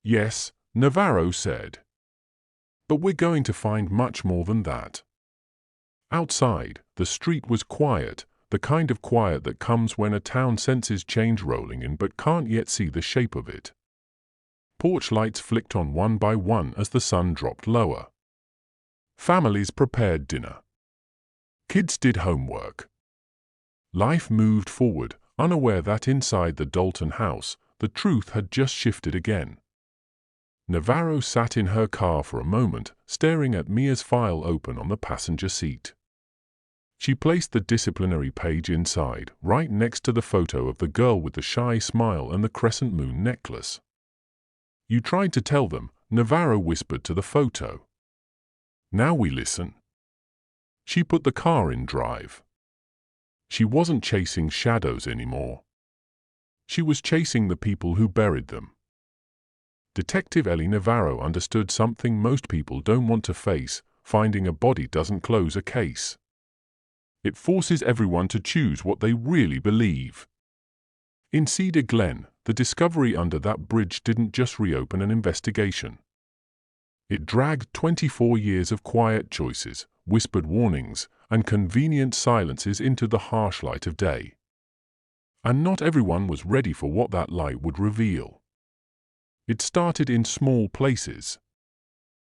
Yes, Navarro said. But we're going to find much more than that. Outside, the street was quiet, the kind of quiet that comes when a town senses change rolling in but can't yet see the shape of it. Porch lights flicked on one by one as the sun dropped lower. Families prepared dinner. Kids did homework. Life moved forward, unaware that inside the Dalton house, the truth had just shifted again. Navarro sat in her car for a moment, staring at Mia's file open on the passenger seat. She placed the disciplinary page inside, right next to the photo of the girl with the shy smile and the crescent moon necklace. "You tried to tell them," Navarro whispered to the photo. "Now we listen." She put the car in drive. She wasn't chasing shadows anymore. She was chasing the people who buried them. Detective Ellie Navarro understood something most people don't want to face: finding a body doesn't close a case. It forces everyone to choose what they really believe. In Cedar Glen, the discovery under that bridge didn't just reopen an investigation. It dragged 24 years of quiet choices, whispered warnings, and convenient silences into the harsh light of day. And not everyone was ready for what that light would reveal. It started in small places.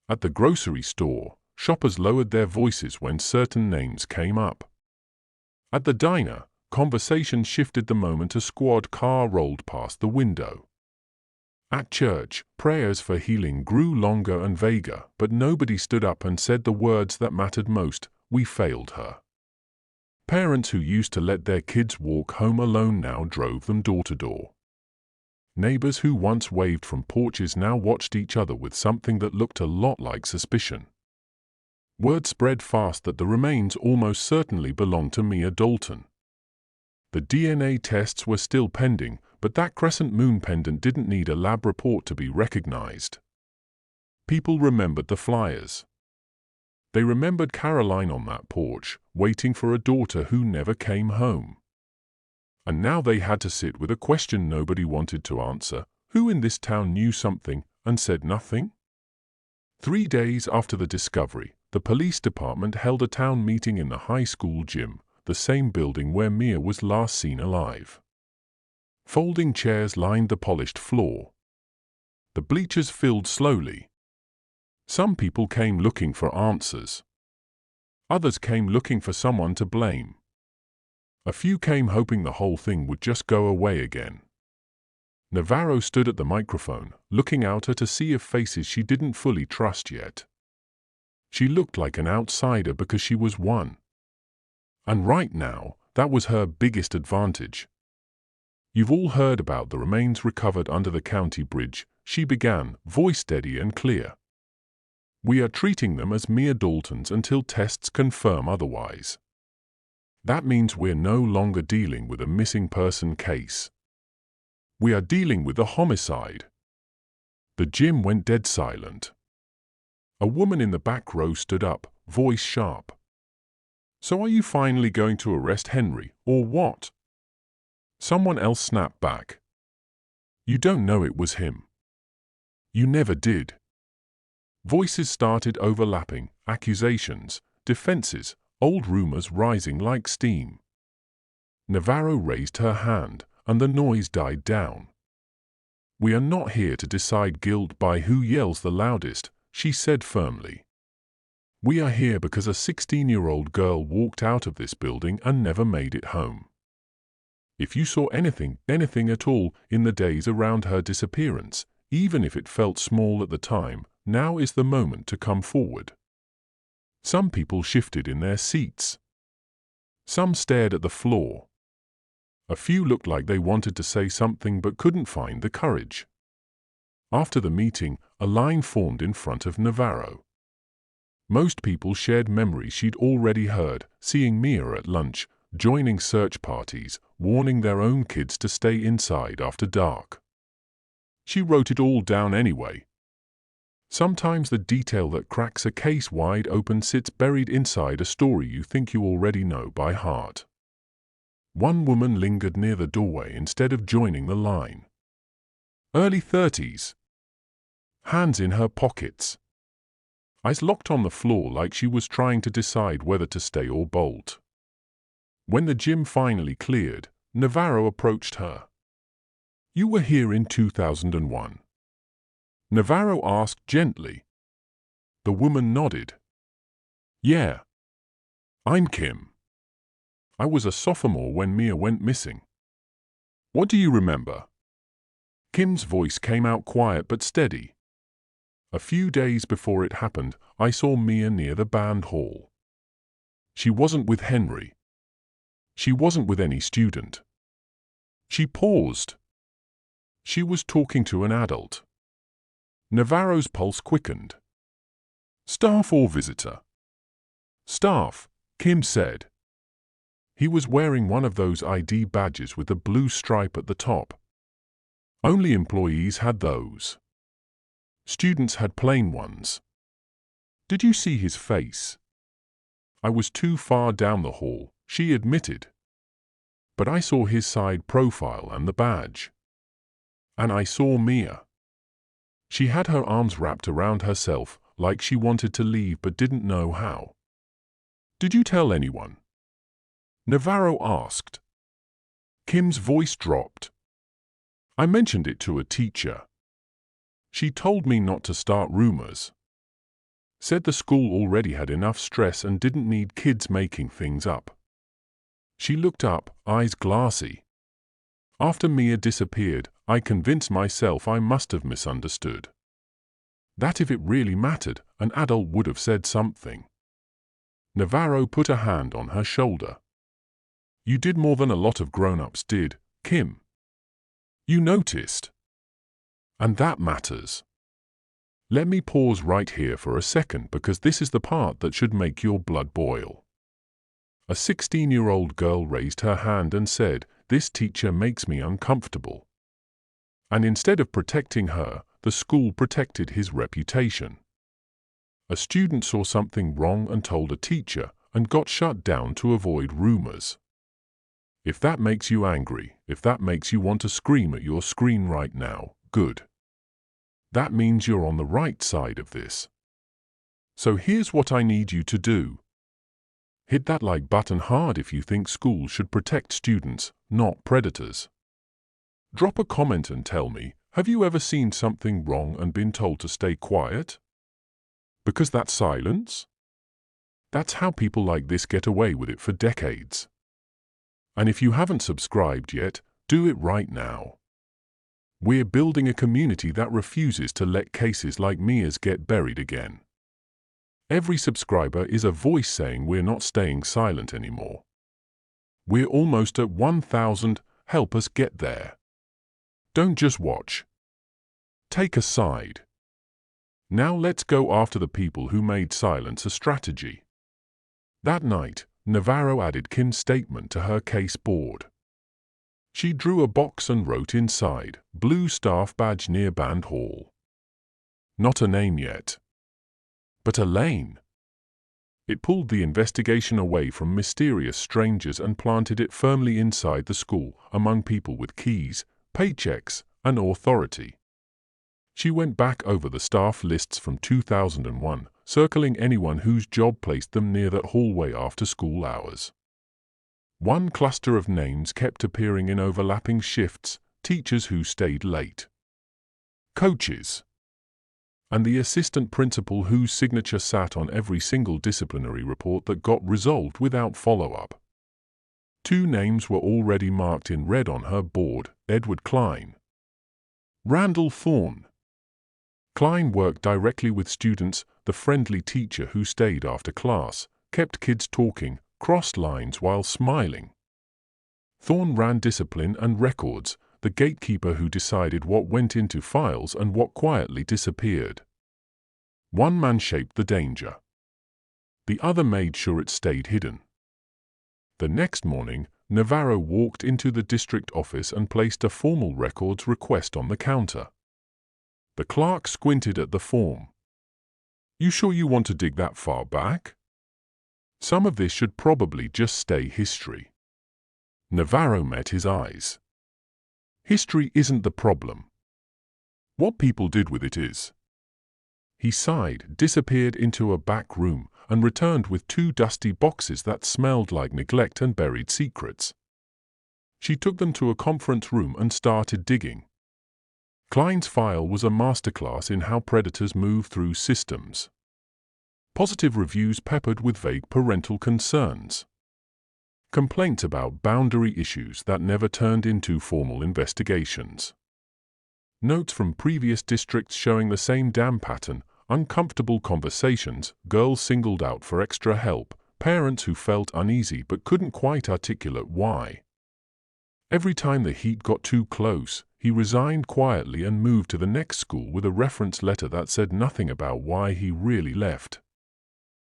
At the grocery store, shoppers lowered their voices when certain names came up. At the diner, conversation shifted the moment a squad car rolled past the window. At church, prayers for healing grew longer and vaguer, but nobody stood up and said the words that mattered most: "We failed her." Parents who used to let their kids walk home alone now drove them door to door. Neighbors who once waved from porches now watched each other with something that looked a lot like suspicion. Word spread fast that the remains almost certainly belonged to Mia Dalton. The DNA tests were still pending, but that crescent moon pendant didn't need a lab report to be recognized. People remembered the flyers. They remembered Caroline on that porch, waiting for a daughter who never came home. And now they had to sit with a question nobody wanted to answer: who in this town knew something and said nothing? 3 days after the discovery, the police department held a town meeting in the high school gym, the same building where Mia was last seen alive. Folding chairs lined the polished floor. The bleachers filled slowly. Some people came looking for answers. Others came looking for someone to blame. A few came hoping the whole thing would just go away again. Navarro stood at the microphone, looking out at a sea of faces she didn't fully trust yet. She looked like an outsider because she was one. And right now, that was her biggest advantage. "You've all heard about the remains recovered under the county bridge," she began, voice steady and clear. "We are treating them as Mia Dalton's until tests confirm otherwise. That means we're no longer dealing with a missing person case. We are dealing with a homicide." The gym went dead silent. A woman in the back row stood up, voice sharp. "So are you finally going to arrest Henry, or what?" Someone else snapped back. "You don't know it was him. You never did." Voices started overlapping, accusations, defenses, old rumors rising like steam. Navarro raised her hand, and the noise died down. "We are not here to decide guilt by who yells the loudest," she said firmly. "We are here because a 16-year-old girl walked out of this building and never made it home. If you saw anything at all, in the days around her disappearance, even if it felt small at the time, now is the moment to come forward." Some people shifted in their seats. Some stared at the floor. A few looked like they wanted to say something but couldn't find the courage. After the meeting, a line formed in front of Navarro. Most people shared memories she'd already heard: seeing Mia at lunch, joining search parties, warning their own kids to stay inside after dark. She wrote it all down anyway. Sometimes the detail that cracks a case wide open sits buried inside a story you think you already know by heart. One woman lingered near the doorway instead of joining the line. Early 30s. Hands in her pockets. eyes locked on the floor like she was trying to decide whether to stay or bolt. When the gym finally cleared, Navarro approached her. "You were here in 2001?" Navarro asked gently. The woman nodded. "Yeah. I'm Kim. I was a sophomore when Mia went missing." "What do you remember?" Kim's voice came out quiet but steady. "A few days before it happened, I saw Mia near the band hall. She wasn't with Henry. She wasn't with any student." She paused. She was talking to an adult. Navarro's pulse quickened. "Staff or visitor?" "Staff," Kim said. He was wearing one of those ID badges with the blue stripe at the top. Only employees had those. Students had plain ones. "Did you see his face?" "I was too far down the hall," she admitted. "But I saw his side profile and the badge. And I saw Mia." She had her arms wrapped around herself, like she wanted to leave but didn't know how. "Did you tell anyone?" Navarro asked. Kim's voice dropped. "I mentioned it to a teacher. She told me not to start rumors. Said the school already had enough stress and didn't need kids making things up." She looked up, eyes glassy. "After Mia disappeared, I convinced myself I must have misunderstood. That if it really mattered, an adult would have said something." Navarro put a hand on her shoulder. "You did more than a lot of grown-ups did, Kim. You noticed. And that matters. Let me pause right here for a second because this is the part that should make your blood boil." A 16-year-old girl raised her hand and said, "This teacher makes me uncomfortable." And instead of protecting her, the school protected his reputation. A student saw something wrong and told a teacher and got shut down to avoid rumors. If that makes you angry, if that makes you want to scream at your screen right now, good. That means you're on the right side of this. So here's what I need you to do. Hit that like button hard if you think schools should protect students, not predators. Drop a comment and tell me, have you ever seen something wrong and been told to stay quiet? Because that silence? That's how people like this get away with it for decades. And if you haven't subscribed yet, do it right now. We're building a community that refuses to let cases like Mia's get buried again. Every subscriber is a voice saying we're not staying silent anymore. We're almost at 1,000, help us get there. Don't just watch. Take a side. Now let's go after the people who made silence a strategy. That night, Navarro added Kim's statement to her case board. She drew a box and wrote inside, "Blue staff badge near Band Hall." Not a name yet, but a lane. It pulled the investigation away from mysterious strangers and planted it firmly inside the school, among people with keys, paychecks, and authority. She went back over the staff lists from 2001, circling anyone whose job placed them near that hallway after school hours. One cluster of names kept appearing in overlapping shifts: teachers who stayed late, coaches, and the assistant principal whose signature sat on every single disciplinary report that got resolved without follow-up. 2 names were already marked in red on her board: Edward Klein, Randall Thorne. Klein worked directly with students, the friendly teacher who stayed after class, kept kids talking, crossed lines while smiling. Thorne ran discipline and records, the gatekeeper who decided what went into files and what quietly disappeared. One man shaped the danger. The other made sure it stayed hidden. The next morning, Navarro walked into the district office and placed a formal records request on the counter. The clerk squinted at the form. "You sure you want to dig that far back? Some of this should probably just stay history." Navarro met his eyes. "History isn't the problem. What people did with it is." He sighed, disappeared into a back room, and returned with 2 dusty boxes that smelled like neglect and buried secrets. She took them to a conference room and started digging. Klein's file was a masterclass in how predators move through systems. Positive reviews peppered with vague parental concerns. Complaints about boundary issues that never turned into formal investigations. Notes from previous districts showing the same damn pattern, uncomfortable conversations, girls singled out for extra help, parents who felt uneasy but couldn't quite articulate why. Every time the heat got too close, he resigned quietly and moved to the next school with a reference letter that said nothing about why he really left.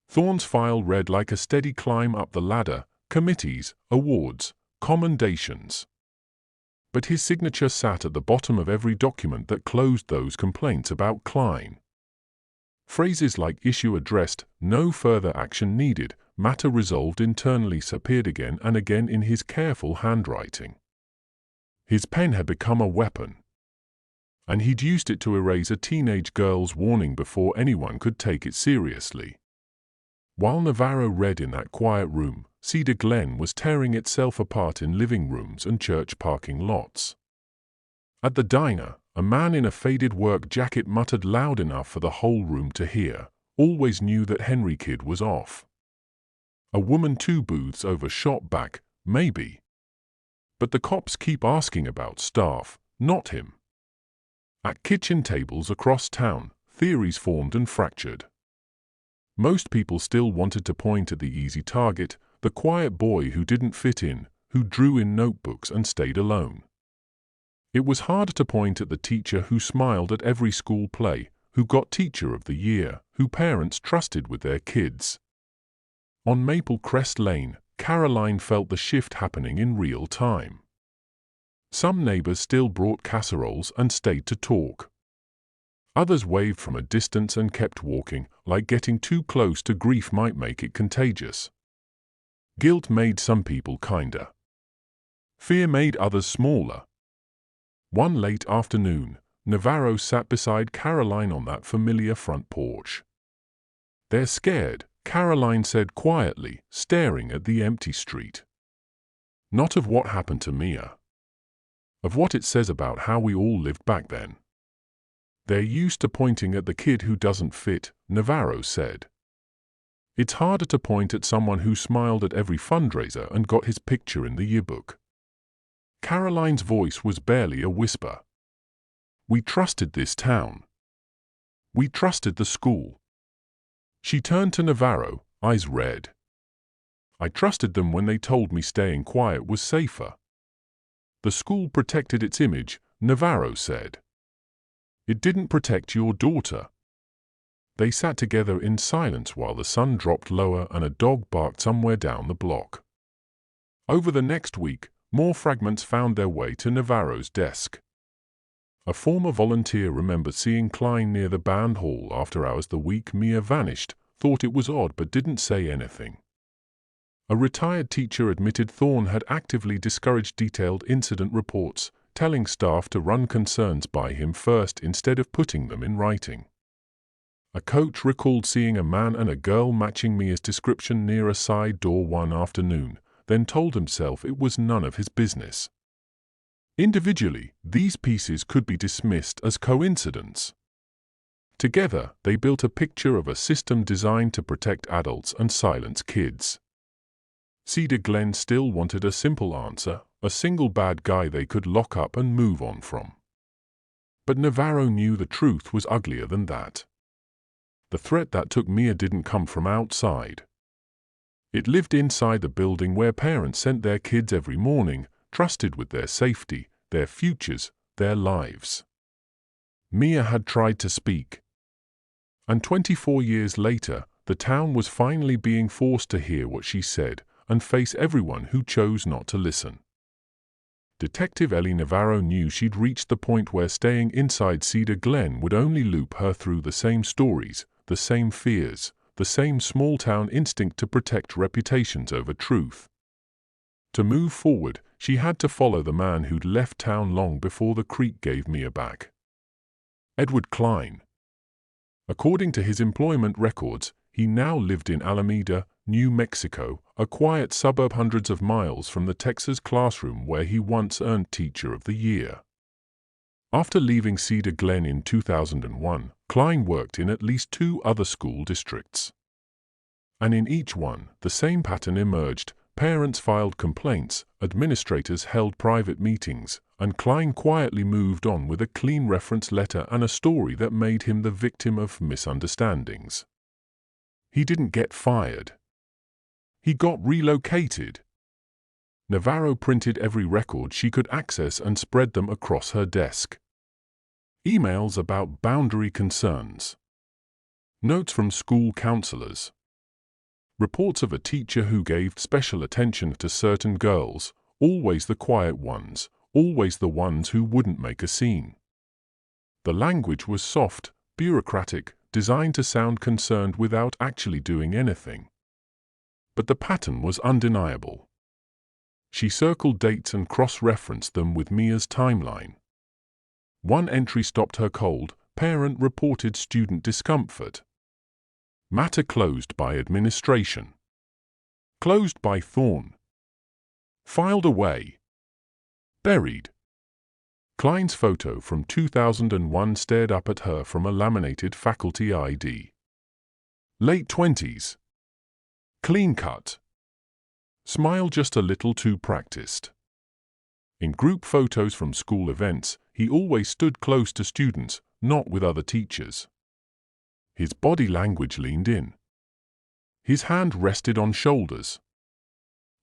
Thorne's file read like a steady climb up the ladder, committees, awards, commendations. But his signature sat at the bottom of every document that closed those complaints about Klein. Phrases like issue addressed, no further action needed, matter resolved internally appeared again and again in his careful handwriting. His pen had become a weapon, and he'd used it to erase a teenage girl's warning before anyone could take it seriously. While Navarro read in that quiet room, Cedar Glen was tearing itself apart in living rooms and church parking lots. At the diner, a man in a faded work jacket muttered loud enough for the whole room to hear, "Always knew that Henry kid was off." A woman 2 booths over shot back, "Maybe. But the cops keep asking about staff, not him." At kitchen tables across town, theories formed and fractured. Most people still wanted to point at the easy target, the quiet boy who didn't fit in, who drew in notebooks and stayed alone. It was harder to point at the teacher who smiled at every school play, who got Teacher of the Year, who parents trusted with their kids. On Maple Crest Lane, Caroline felt the shift happening in real time. Some neighbors still brought casseroles and stayed to talk. Others waved from a distance and kept walking, like getting too close to grief might make it contagious. Guilt made some people kinder. Fear made others smaller. One late afternoon, Navarro sat beside Caroline on that familiar front porch. "They're scared," Caroline said quietly, staring at the empty street. "Not of what happened to Mia. Of what it says about how we all lived back then. They're used to pointing at the kid who doesn't fit," Navarro said. "It's harder to point at someone who smiled at every fundraiser and got his picture in the yearbook." Caroline's voice was barely a whisper. "We trusted this town. We trusted the school." She turned to Navarro, eyes red. "I trusted them when they told me staying quiet was safer." "The school protected its image," Navarro said. "It didn't protect your daughter." They sat together in silence while the sun dropped lower and a dog barked somewhere down the block. Over the next week, more fragments found their way to Navarro's desk. A former volunteer remembered seeing Klein near the band hall after hours the week Mia vanished, thought it was odd but didn't say anything. A retired teacher admitted Thorne had actively discouraged detailed incident reports, telling staff to run concerns by him first instead of putting them in writing. A coach recalled seeing a man and a girl matching Mia's description near a side door one afternoon, then told himself it was none of his business. Individually, these pieces could be dismissed as coincidence. Together, they built a picture of a system designed to protect adults and silence kids. Cedar Glen still wanted a simple answer, a single bad guy they could lock up and move on from. But Navarro knew the truth was uglier than that. The threat that took Mia didn't come from outside. It lived inside the building where parents sent their kids every morning, trusted with their safety, their futures, their lives. Mia had tried to speak. And 24 years later, the town was finally being forced to hear what she said and face everyone who chose not to listen. Detective Ellie Navarro knew she'd reached the point where staying inside Cedar Glen would only loop her through the same stories, the same fears, the same small-town instinct to protect reputations over truth. To move forward, she had to follow the man who'd left town long before the creek gave Mia back. Edward Klein. According to his employment records, he now lived in Alameda, New Mexico, a quiet suburb hundreds of miles from the Texas classroom where he once earned Teacher of the Year. After leaving Cedar Glen in 2001, Klein worked in at least 2 other school districts. And in each one, the same pattern emerged. Parents filed complaints, administrators held private meetings, and Klein quietly moved on with a clean reference letter and a story that made him the victim of misunderstandings. He didn't get fired. He got relocated. Navarro printed every record she could access and spread them across her desk. Emails about boundary concerns. Notes from school counselors. Reports of a teacher who gave special attention to certain girls, always the quiet ones, always the ones who wouldn't make a scene. The language was soft, bureaucratic, designed to sound concerned without actually doing anything. But the pattern was undeniable. She circled dates and cross-referenced them with Mia's timeline. One entry stopped her cold. Parent reported student discomfort. Matter closed by administration. Closed by Thorne. Filed away. Buried. Klein's photo from 2001 stared up at her from a laminated faculty ID. Late 20s. Clean cut. Smile just a little too practiced. In group photos from school events, he always stood close to students, not with other teachers. His body language leaned in. His hand rested on shoulders.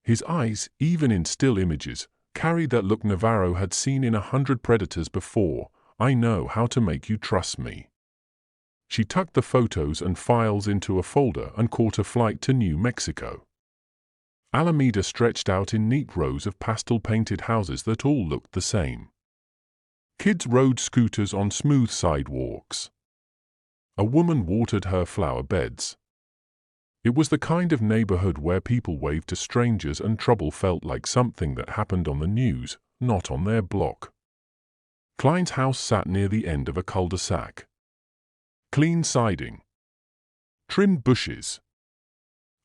His eyes, even in still images, carried that look Navarro had seen in 100 predators before. I know how to make you trust me. She tucked the photos and files into a folder and caught a flight to New Mexico. Alameda stretched out in neat rows of pastel-painted houses that all looked the same. Kids rode scooters on smooth sidewalks. A woman watered her flower beds. It was the kind of neighborhood where people waved to strangers and trouble felt like something that happened on the news, not on their block. Klein's house sat near the end of a cul-de-sac. Clean siding. Trimmed bushes.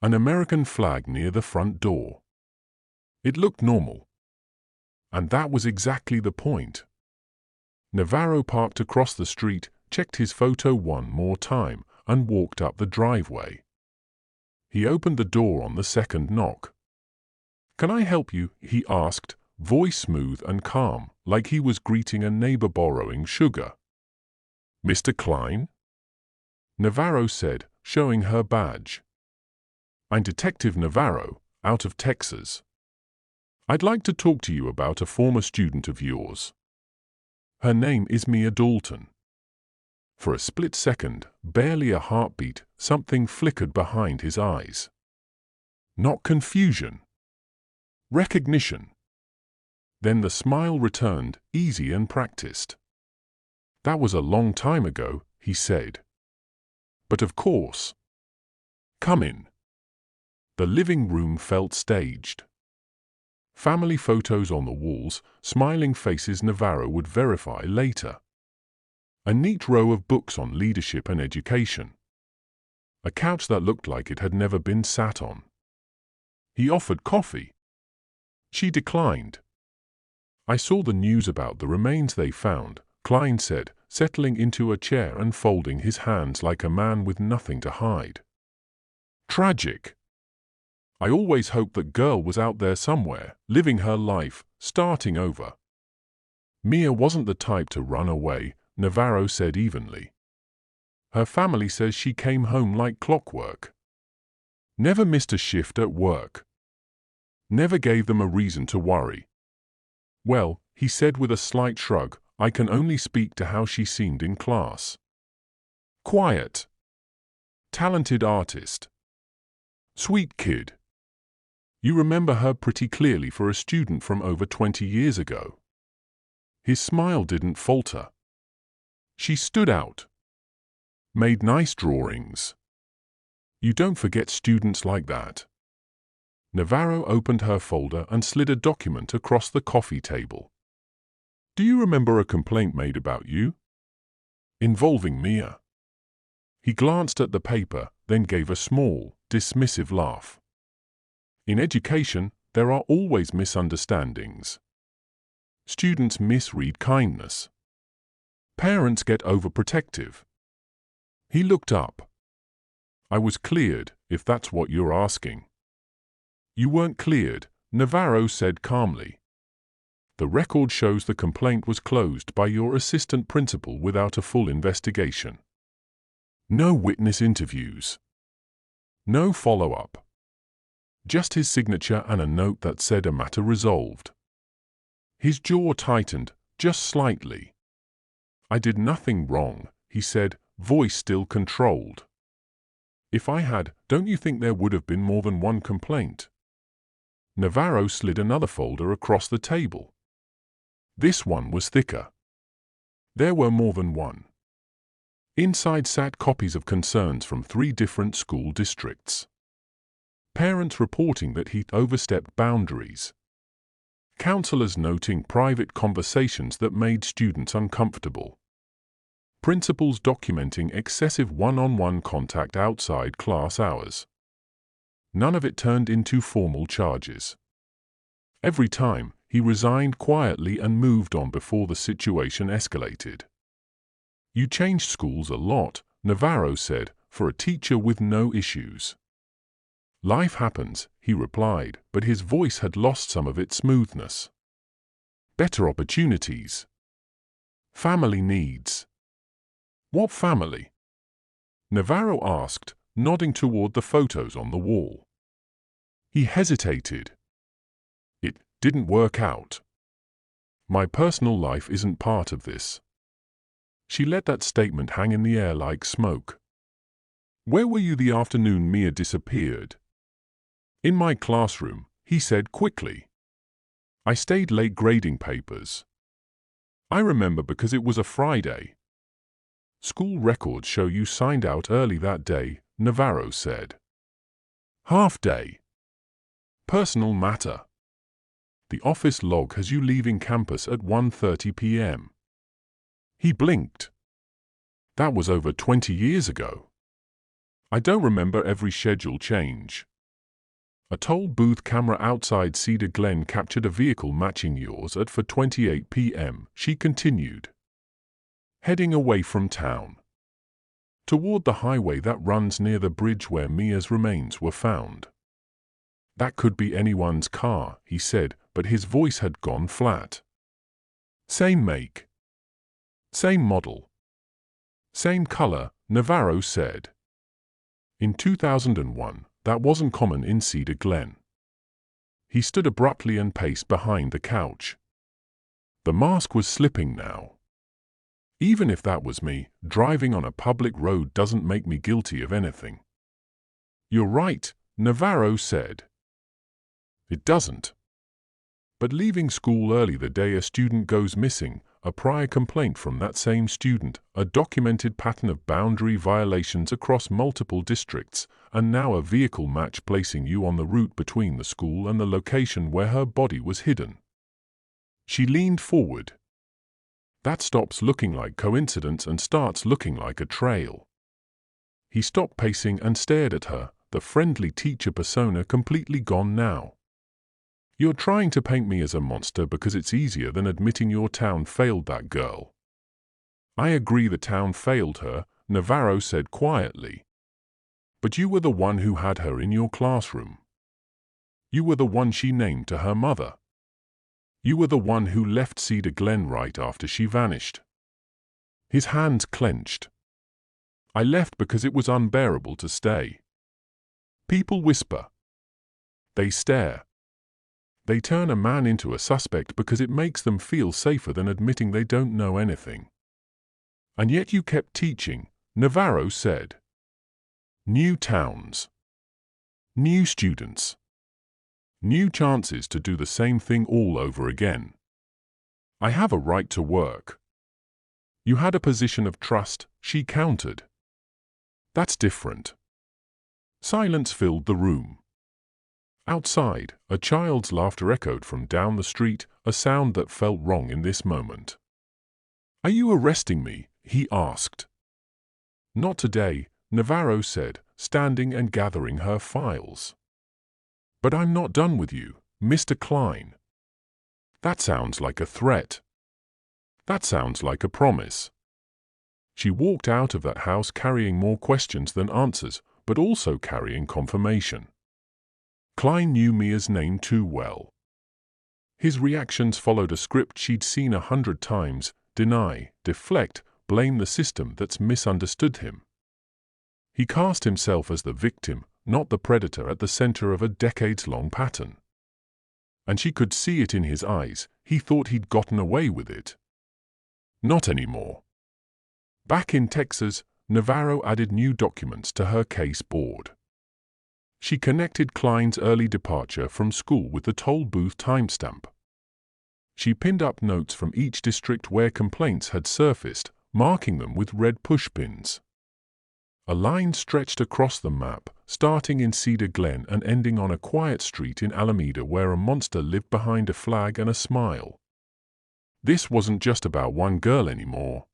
An American flag near the front door. It looked normal. And that was exactly the point. Navarro parked across the street, checked his photo one more time, and walked up the driveway. He opened the door on the second knock. "Can I help you?" he asked, voice smooth and calm, like he was greeting a neighbor borrowing sugar. "Mr. Klein?" Navarro said, showing her badge. "I'm Detective Navarro, out of Texas. I'd like to talk to you about a former student of yours. Her name is Mia Dalton." For a split second, barely a heartbeat, something flickered behind his eyes. Not confusion. Recognition. Then the smile returned, easy and practiced. "That was a long time ago," he said. "But of course. Come in." The living room felt staged. Family photos on the walls, smiling faces Navarro would verify later. A neat row of books on leadership and education. A couch that looked like it had never been sat on. He offered coffee. She declined. "I saw the news about the remains they found," Klein said, settling into a chair and folding his hands like a man with nothing to hide. "Tragic. I always hoped that girl was out there somewhere, living her life, starting over." "Mia wasn't the type to run away," Navarro said evenly. "Her family says she came home like clockwork. Never missed a shift at work. Never gave them a reason to worry." "Well," he said with a slight shrug, "I can only speak to how she seemed in class. Quiet. Talented artist. Sweet kid. You remember her pretty clearly for a student from over 20 years ago." His smile didn't falter. "She stood out. Made nice drawings. You don't forget students like that." Navarro opened her folder and slid a document across the coffee table. "Do you remember a complaint made about you? Involving Mia?" He glanced at the paper, then gave a small, dismissive laugh. In education, there are always misunderstandings. Students misread kindness. Parents get overprotective. He looked up. I was cleared, if that's what you're asking. You weren't cleared, Navarro said calmly. The record shows the complaint was closed by your assistant principal without a full investigation. No witness interviews. No follow-up. Just his signature and a note that said a matter resolved. His jaw tightened, just slightly. I did nothing wrong, he said, voice still controlled. If I had, don't you think there would have been more than one complaint? Navarro slid another folder across the table. This one was thicker. There were more than one. Inside sat copies of concerns from 3 different school districts. Parents reporting that he'd overstepped boundaries. Counselors noting private conversations that made students uncomfortable. Principals documenting excessive one-on-one contact outside class hours. None of it turned into formal charges. Every time, he resigned quietly and moved on before the situation escalated. You changed schools a lot, Navarro said, for a teacher with no issues. Life happens, he replied, but his voice had lost some of its smoothness. Better opportunities. Family needs. What family? Navarro asked, nodding toward the photos on the wall. He hesitated. It didn't work out. My personal life isn't part of this. She let that statement hang in the air like smoke. Where were you the afternoon Mia disappeared? In my classroom, he said quickly. I stayed late grading papers. I remember because it was a Friday. School records show you signed out early that day, Navarro said. Half day. Personal matter. The office log has you leaving campus at 1:30 p.m. He blinked. That was over 20 years ago. I don't remember every schedule change. A toll booth camera outside Cedar Glen captured a vehicle matching yours at 4:28 p.m., she continued. Heading away from town. Toward the highway that runs near the bridge where Mia's remains were found. That could be anyone's car, he said, but his voice had gone flat. Same make. Same model. Same color, Navarro said. In 2001, that wasn't common in Cedar Glen. He stood abruptly and paced behind the couch. The mask was slipping now. Even if that was me, driving on a public road doesn't make me guilty of anything. You're right, Navarro said. It doesn't. But leaving school early the day a student goes missing, a prior complaint from that same student, a documented pattern of boundary violations across multiple districts, and now a vehicle match placing you on the route between the school and the location where her body was hidden. She leaned forward. That stops looking like coincidence and starts looking like a trail. He stopped pacing and stared at her, the friendly teacher persona completely gone now. You're trying to paint me as a monster because it's easier than admitting your town failed that girl. I agree the town failed her, Navarro said quietly. But you were the one who had her in your classroom. You were the one she named to her mother. You were the one who left Cedar Glen right after she vanished. His hands clenched. I left because it was unbearable to stay. People whisper. They stare. They turn a man into a suspect because it makes them feel safer than admitting they don't know anything. And yet you kept teaching, Navarro said. New towns. New students. New chances to do the same thing all over again. I have a right to work. You had a position of trust, she countered. That's different. Silence filled the room. Outside, a child's laughter echoed from down the street, a sound that felt wrong in this moment. Are you arresting me? He asked. Not today, Navarro said, standing and gathering her files. "But I'm not done with you, Mr. Klein. That sounds like a threat. That sounds like a promise." She walked out of that house carrying more questions than answers, but also carrying confirmation. Klein knew Mia's name too well. His reactions followed a script she'd seen 100 times: deny, deflect, blame the system that's misunderstood him. He cast himself as the victim, not the predator, at the center of a decades-long pattern. And she could see it in his eyes. He thought he'd gotten away with it. Not anymore. Back in Texas, Navarro added new documents to her case board. She connected Klein's early departure from school with the toll booth timestamp. She pinned up notes from each district where complaints had surfaced, marking them with red pushpins. A line stretched across the map, starting in Cedar Glen and ending on a quiet street in Alameda where a monster lived behind a flag and a smile. This wasn't just about one girl anymore.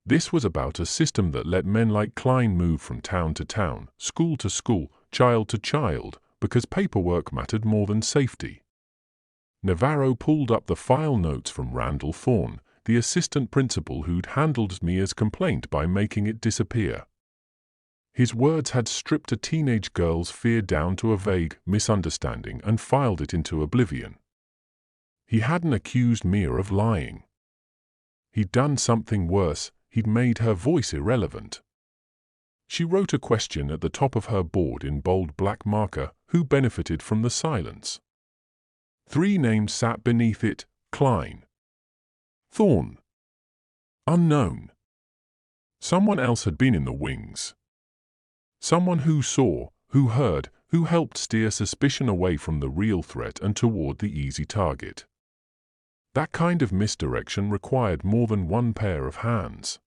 This was about a system that let men like Klein move from town to town, school to school, child to child, because paperwork mattered more than safety. Navarro pulled up the file notes from Randall Thorne, the assistant principal who'd handled Mia's complaint by making it disappear. His words had stripped a teenage girl's fear down to a vague misunderstanding and filed it into oblivion. He hadn't accused Mia of lying. He'd done something worse. He'd made her voice irrelevant. She wrote a question at the top of her board in bold black marker: who benefited from the silence? 3 names sat beneath it: Klein, Thorne, unknown. Someone else had been in the wings. Someone who saw, who heard, who helped steer suspicion away from the real threat and toward the easy target. That kind of misdirection required more than one pair of hands.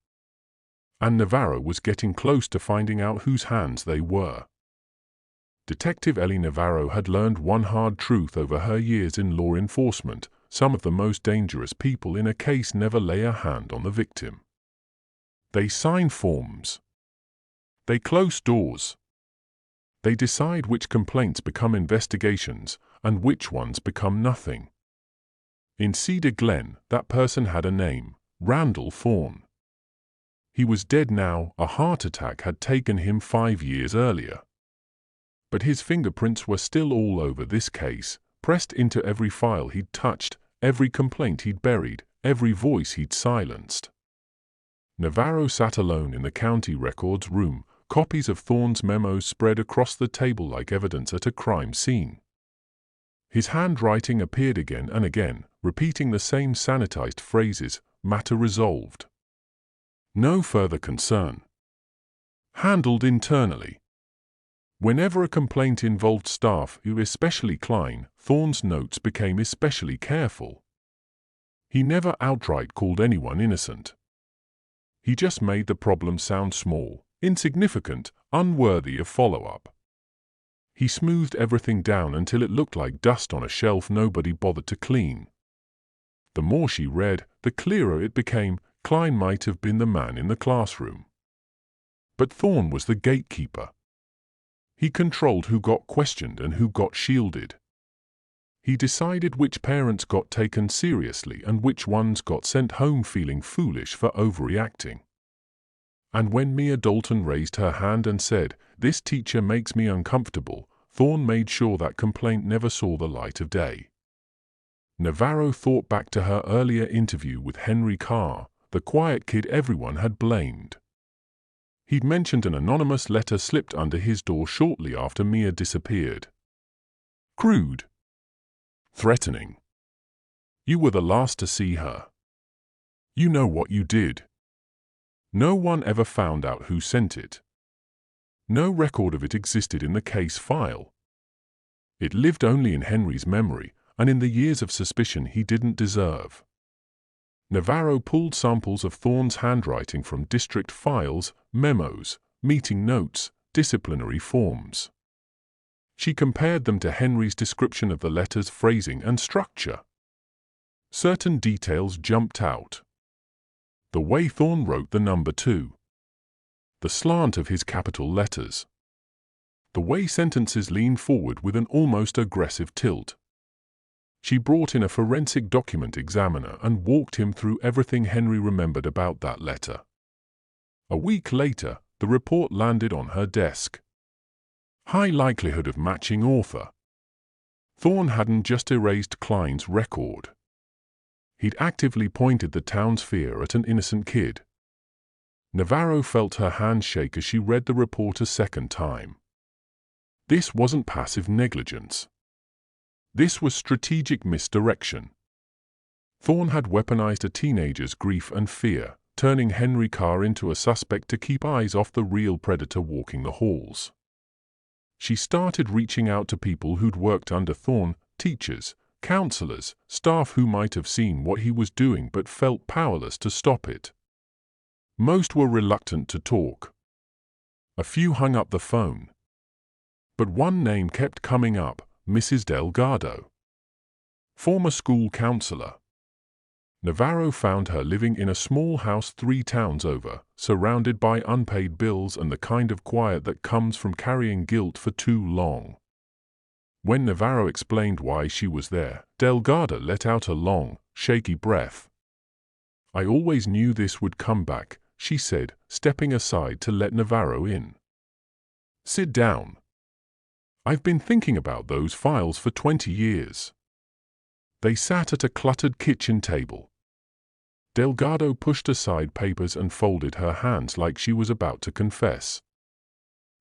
And Navarro was getting close to finding out whose hands they were. Detective Ellie Navarro had learned one hard truth over her years in law enforcement: some of the most dangerous people in a case never lay a hand on the victim. They sign forms. They close doors. They decide which complaints become investigations and which ones become nothing. In Cedar Glen, that person had a name: Randall Thorne. He was dead now. A heart attack had taken him 5 years earlier. But his fingerprints were still all over this case, pressed into every file he'd touched, every complaint he'd buried, every voice he'd silenced. Navarro sat alone in the county records room, copies of Thorne's memos spread across the table like evidence at a crime scene. His handwriting appeared again and again, repeating the same sanitized phrases: matter resolved. No further concern. Handled internally. Whenever a complaint involved staff, especially Klein, Thorne's notes became especially careful. He never outright called anyone innocent. He just made the problem sound small, insignificant, unworthy of follow-up. He smoothed everything down until it looked like dust on a shelf nobody bothered to clean. The more she read, the clearer it became: Klein might have been the man in the classroom. But Thorne was the gatekeeper. He controlled who got questioned and who got shielded. He decided which parents got taken seriously and which ones got sent home feeling foolish for overreacting. And when Mia Dalton raised her hand and said, "This teacher makes me uncomfortable," Thorne made sure that complaint never saw the light of day. Navarro thought back to her earlier interview with Henry Carr, the quiet kid everyone had blamed. He'd mentioned an anonymous letter slipped under his door shortly after Mia disappeared. Crude. Threatening. You were the last to see her. You know what you did. No one ever found out who sent it. No record of it existed in the case file. It lived only in Henry's memory and in the years of suspicion he didn't deserve. Navarro pulled samples of Thorne's handwriting from district files, memos, meeting notes, disciplinary forms. She compared them to Henry's description of the letter's phrasing and structure. Certain details jumped out. The way Thorne wrote the number 2. the slant of his capital letters, the way sentences leaned forward with an almost aggressive tilt. She brought in a forensic document examiner and walked him through everything Henry remembered about that letter. A week later, the report landed on her desk. High likelihood of matching author. Thorne hadn't just erased Klein's record. He'd actively pointed the town's fear at an innocent kid. Navarro felt her hand shake as she read the report a second time. This wasn't passive negligence. This was strategic misdirection. Thorne had weaponized a teenager's grief and fear, turning Henry Carr into a suspect to keep eyes off the real predator walking the halls. She started reaching out to people who'd worked under Thorne, teachers, counselors, staff who might have seen what he was doing but felt powerless to stop it. Most were reluctant to talk. A few hung up the phone. But one name kept coming up, Mrs. Delgado. Former school counselor. Navarro found her living in a small house 3 towns over, surrounded by unpaid bills and the kind of quiet that comes from carrying guilt for too long. When Navarro explained why she was there, Delgado let out a long, shaky breath. "I always knew this would come back," she said, stepping aside to let Navarro in. "Sit down. I've been thinking about those files for 20 years. They sat at a cluttered kitchen table. Delgado pushed aside papers and folded her hands like she was about to confess.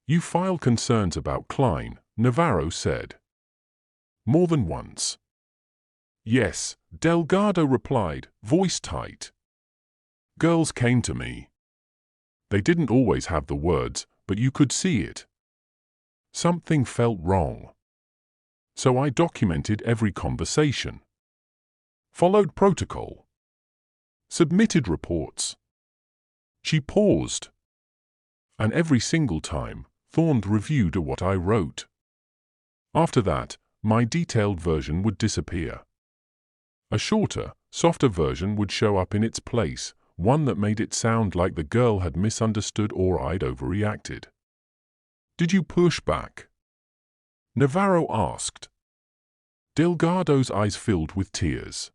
"You filed concerns about Klein," Navarro said. "More than once." "Yes," Delgado replied, voice tight. "Girls came to me. They didn't always have the words, but you could see it. Something felt wrong. So I documented every conversation. Followed protocol. Submitted reports." She paused. "And every single time, Thorne reviewed what I wrote. After that, my detailed version would disappear. A shorter, softer version would show up in its place, one that made it sound like the girl had misunderstood or I'd overreacted." "Did you push back?" Navarro asked. Delgado's eyes filled with tears.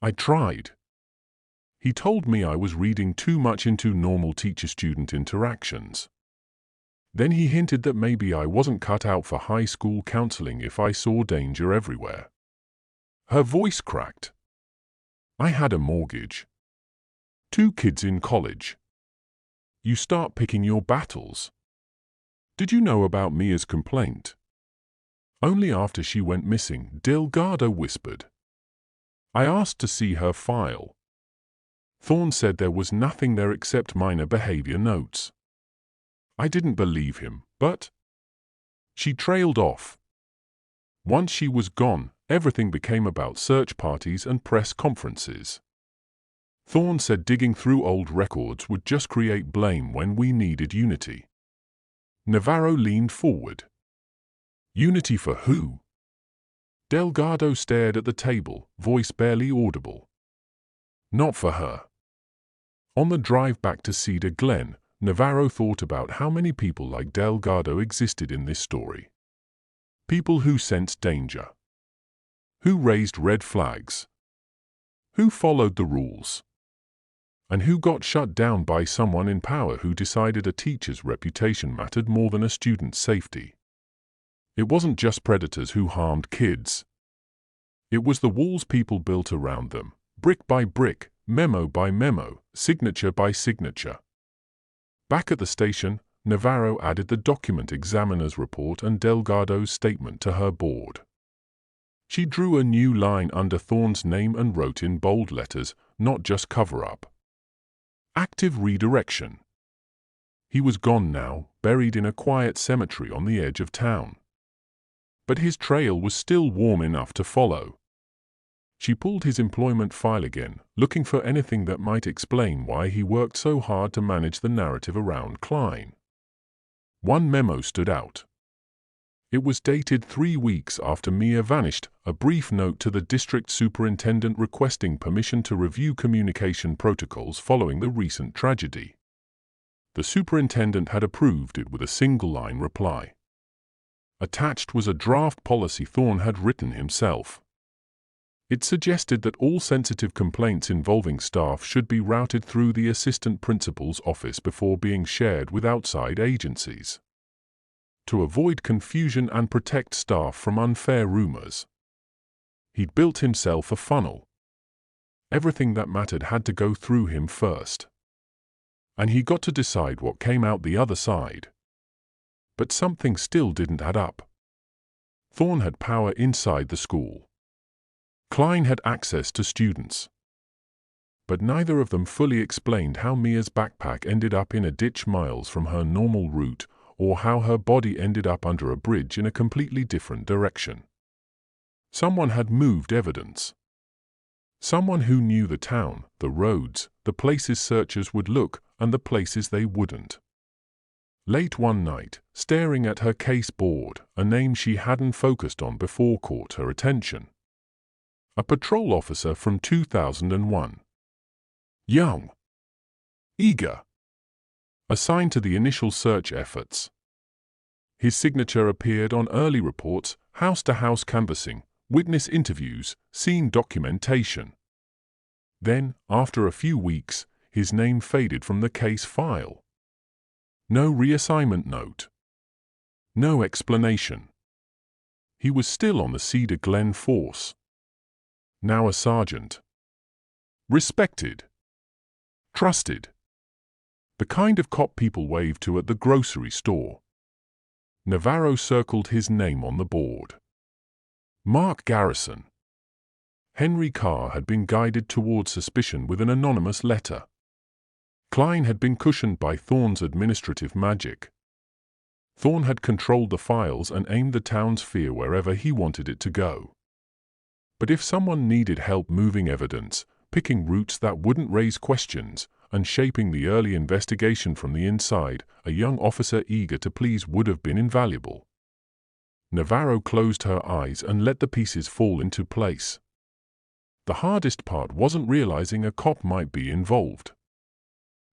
"I tried. He told me I was reading too much into normal teacher-student interactions. Then he hinted that maybe I wasn't cut out for high school counseling if I saw danger everywhere." Her voice cracked. "I had a mortgage. 2 kids in college. You start picking your battles. Did you know about Mia's complaint?" "Only after she went missing," Delgado whispered. "I asked to see her file. Thorne said there was nothing there except minor behavior notes. I didn't believe him, but—" She trailed off. Once she was gone, everything became about search parties and press conferences. Thorne said digging through old records would just create blame when we needed unity. Navarro leaned forward. "Unity for who?" Delgado stared at the table, voice barely audible. "Not for her." On the drive back to Cedar Glen, Navarro thought about how many people like Delgado existed in this story. People who sensed danger. Who raised red flags. Who followed the rules. And who got shut down by someone in power who decided a teacher's reputation mattered more than a student's safety. It wasn't just predators who harmed kids. It was the walls people built around them, brick by brick, memo by memo, signature by signature. Back at the station, Navarro added the document examiner's report and Delgado's statement to her board. She drew a new line under Thorne's name and wrote in bold letters, "Not just cover-up. Active redirection." He was gone now, buried in a quiet cemetery on the edge of town. But his trail was still warm enough to follow. She pulled his employment file again, looking for anything that might explain why he worked so hard to manage the narrative around Klein. One memo stood out. It was dated 3 weeks after Mia vanished, a brief note to the district superintendent requesting permission to review communication protocols following the recent tragedy. The superintendent had approved it with a single-line reply. Attached was a draft policy Thorne had written himself. It suggested that all sensitive complaints involving staff should be routed through the assistant principal's office before being shared with outside agencies. To avoid confusion and protect staff from unfair rumors, he'd built himself a funnel. Everything that mattered had to go through him first. And he got to decide what came out the other side. But something still didn't add up. Thorne had power inside the school. Klein had access to students. But neither of them fully explained how Mia's backpack ended up in a ditch miles from her normal route, or how her body ended up under a bridge in a completely different direction. Someone had moved evidence. Someone who knew the town, the roads, the places searchers would look, and the places they wouldn't. Late one night, staring at her case board, a name she hadn't focused on before caught her attention. A patrol officer from 2001. Young. Eager. Assigned to the initial search efforts. His signature appeared on early reports, house-to-house canvassing, witness interviews, scene documentation. Then, after a few weeks, his name faded from the case file. No reassignment note. No explanation. He was still on the Cedar Glen force. Now a sergeant. Respected. Trusted. The kind of cop people wave to at the grocery store. Navarro circled his name on the board. Mark Garrison. Henry Carr had been guided toward suspicion with an anonymous letter. Klein had been cushioned by Thorne's administrative magic. Thorne had controlled the files and aimed the town's fear wherever he wanted it to go. But if someone needed help moving evidence, picking routes that wouldn't raise questions, and shaping the early investigation from the inside, a young officer eager to please would have been invaluable. Navarro closed her eyes and let the pieces fall into place. The hardest part wasn't realizing a cop might be involved.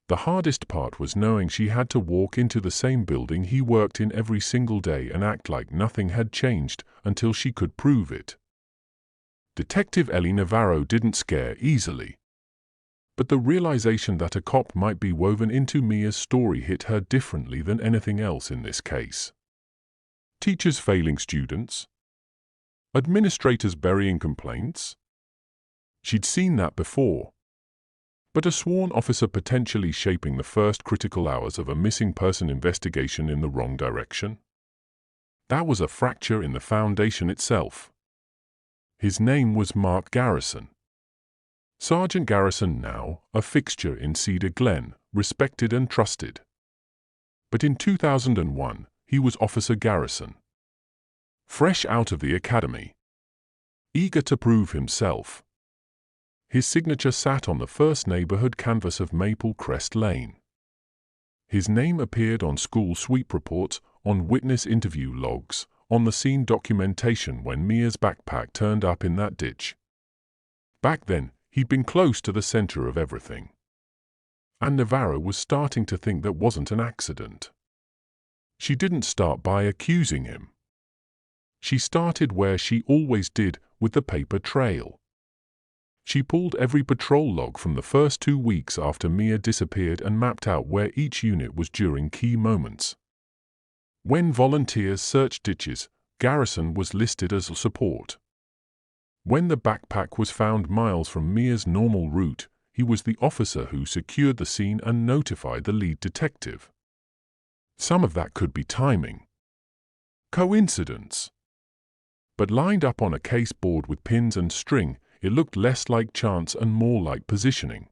The hardest part was knowing she had to walk into the same building he worked in every single day and act like nothing had changed until she could prove it. Detective Ellie Navarro didn't scare easily. But the realization that a cop might be woven into Mia's story hit her differently than anything else in this case. Teachers failing students? Administrators burying complaints? She'd seen that before. But a sworn officer potentially shaping the first critical hours of a missing person investigation in the wrong direction? That was a fracture in the foundation itself. His name was Mark Garrison. Sergeant Garrison now, a fixture in Cedar Glen, respected and trusted. But in 2001, he was Officer Garrison. Fresh out of the academy. Eager to prove himself. His signature sat on the first neighborhood canvas of Maple Crest Lane. His name appeared on school sweep reports, on witness interview logs, on the scene documentation when Mia's backpack turned up in that ditch. Back then, he'd been close to the center of everything. And Navarro was starting to think that wasn't an accident. She didn't start by accusing him. She started where she always did, with the paper trail. She pulled every patrol log from the first 2 weeks after Mia disappeared and mapped out where each unit was during key moments. When volunteers searched ditches, Garrison was listed as support. When the backpack was found miles from Mia's normal route, he was the officer who secured the scene and notified the lead detective. Some of that could be timing. Coincidence. But lined up on a case board with pins and string, it looked less like chance and more like positioning.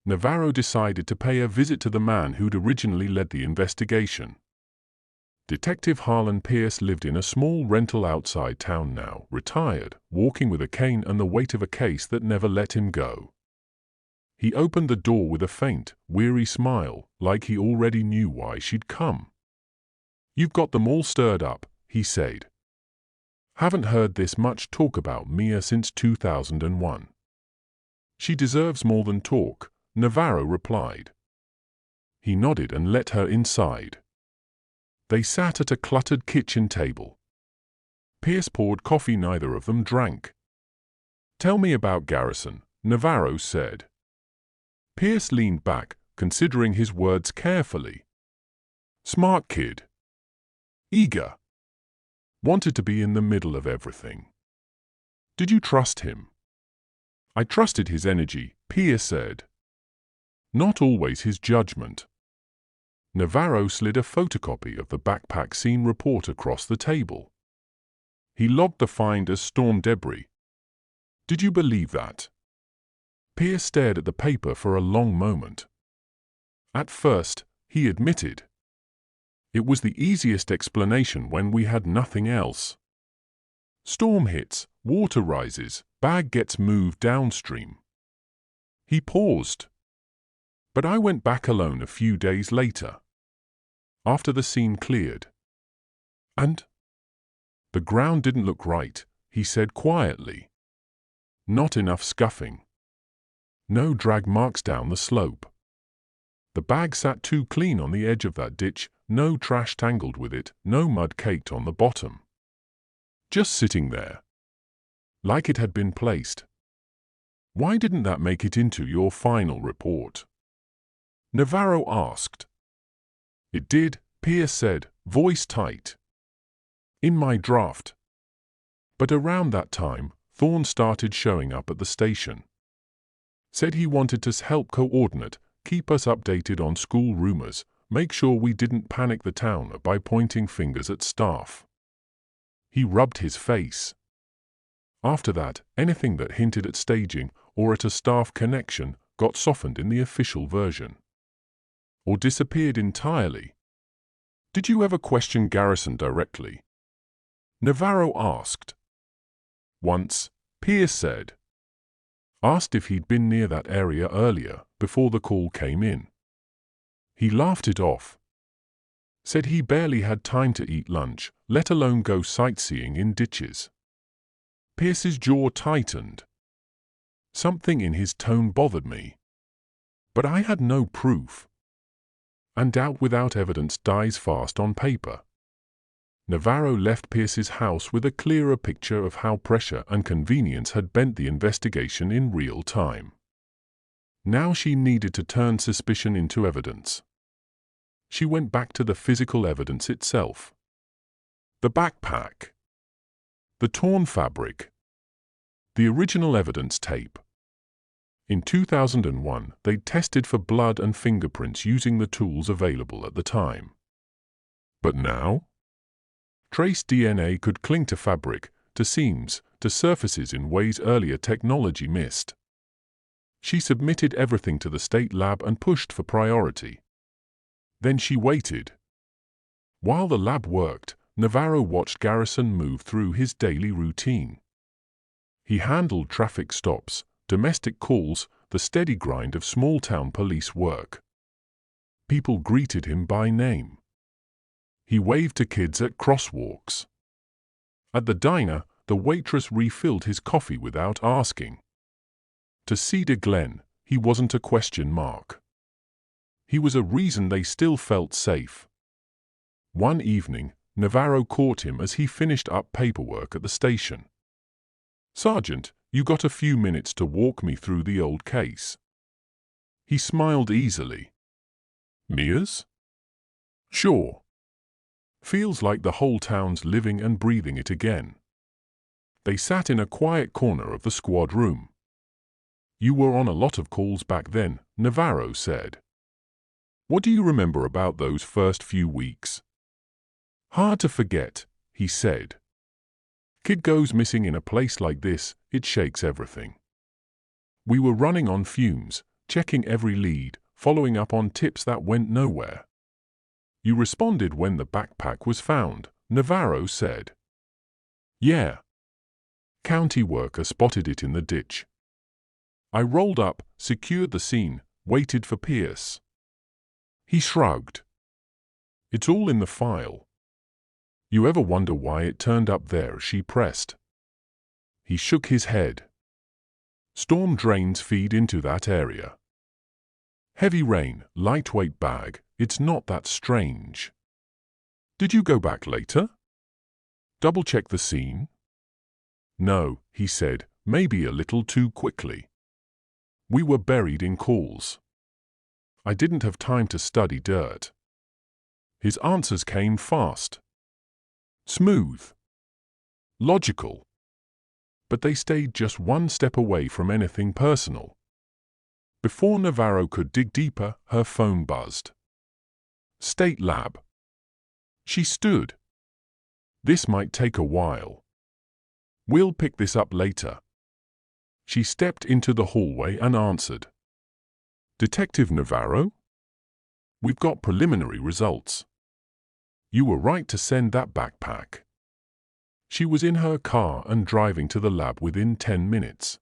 Navarro decided to pay a visit to the man who'd originally led the investigation. Detective Harlan Pierce lived in a small rental outside town now, retired, walking with a cane and the weight of a case that never let him go. He opened the door with a faint, weary smile, like he already knew why she'd come. "You've got them all stirred up," he said. "Haven't heard this much talk about Mia since 2001. "She deserves more than talk," Navarro replied. He nodded and let her inside. They sat at a cluttered kitchen table. Pierce poured coffee neither of them drank. "Tell me about Garrison," Navarro said. Pierce leaned back, considering his words carefully. "Smart kid. Eager. Wanted to be in the middle of everything. Did you trust him?" "I trusted his energy," Pierce said. "Not always his judgment." Navarro slid a photocopy of the backpack scene report across the table. He logged the find as storm debris. "Did you believe that?" Pierce stared at the paper for a long moment. "At first," he admitted. "It was the easiest explanation when we had nothing else. Storm hits, water rises, bag gets moved downstream." He paused. "But I went back alone a few days later, after the scene cleared. And the ground didn't look right," he said quietly. "Not enough scuffing. No drag marks down the slope. The bag sat too clean on the edge of that ditch, no trash tangled with it, no mud caked on the bottom. Just sitting there, like it had been placed. Why didn't that make it into your final report?" Navarro asked. "It did," Pierce said, voice tight. "In my draft. But around that time, Thorne started showing up at the station. Said he wanted to help coordinate, keep us updated on school rumors, make sure we didn't panic the town by pointing fingers at staff." He rubbed his face. "After that, anything that hinted at staging or at a staff connection got softened in the official version. Or disappeared entirely." "Did you ever question Garrison directly?" Navarro asked. "Once," Pierce said. Asked if he'd been near that area earlier, before the call came in. He laughed it off. Said he barely had time to eat lunch, let alone go sightseeing in ditches." Pierce's jaw tightened. Something in his tone bothered me. But I had no proof. And doubt without evidence dies fast on paper. Navarro left Pierce's house with a clearer picture of how pressure and convenience had bent the investigation in real time. Now she needed to turn suspicion into evidence. She went back to the physical evidence itself. The backpack. The torn fabric. The original evidence tape. In 2001, they tested for blood and fingerprints using the tools available at the time. But now? Trace DNA could cling to fabric, to seams, to surfaces in ways earlier technology missed. She submitted everything to the state lab and pushed for priority. Then she waited. While the lab worked, Navarro watched Garrison move through his daily routine. He handled traffic stops, domestic calls, the steady grind of small-town police work. People greeted him by name. He waved to kids at crosswalks. At the diner, the waitress refilled his coffee without asking. To Cedar Glen, he wasn't a question mark. He was a reason they still felt safe. One evening, Navarro caught him as he finished up paperwork at the station. "Sergeant, you got a few minutes to walk me through the old case?" He smiled easily. "Mia's?" "Sure. Feels like the whole town's living and breathing it again." They sat in a quiet corner of the squad room. "You were on a lot of calls back then," Navarro said. "What do you remember about those first few weeks?" "Hard to forget," he said. "Kid goes missing in a place like this, it shakes everything. We were running on fumes, checking every lead, following up on tips that went nowhere." "You responded when the backpack was found," Navarro said. "Yeah. County worker spotted it in the ditch. I rolled up, secured the scene, waited for Pierce." He shrugged. "It's all in the file. You ever wonder why it turned up there?" she pressed. He shook his head. "Storm drains feed into that area. Heavy rain, lightweight bag, it's not that strange. Did you go back later? Double-check the scene? No, he said, maybe a little too quickly. We were buried in calls. I didn't have time to study dirt. His answers came fast. Smooth. Logical. But they stayed just one step away from anything personal. Before Navarro could dig deeper, her phone buzzed. State Lab. She stood. This might take a while. We'll pick this up later. She stepped into the hallway and answered. Detective Navarro? We've got preliminary results. You were right to send that backpack. She was in her car and driving to the lab within 10 minutes.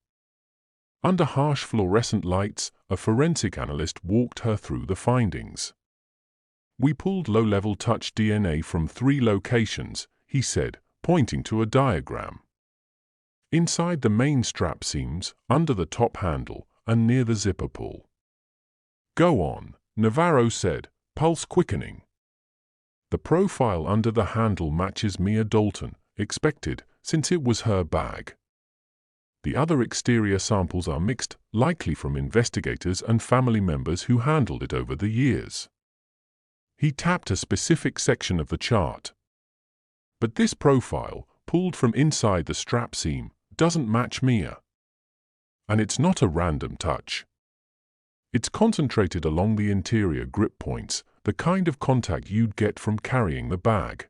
Under harsh fluorescent lights, a forensic analyst walked her through the findings. We pulled low-level touch DNA from 3 locations, he said, pointing to a diagram. Inside the main strap seams, under the top handle, and near the zipper pull. Go on, Navarro said, pulse quickening. The profile under the handle matches Mia Dalton, expected, since it was her bag. The other exterior samples are mixed, likely from investigators and family members who handled it over the years. He tapped a specific section of the chart. But this profile, pulled from inside the strap seam, doesn't match Mia. And it's not a random touch. It's concentrated along the interior grip points, the kind of contact you'd get from carrying the bag.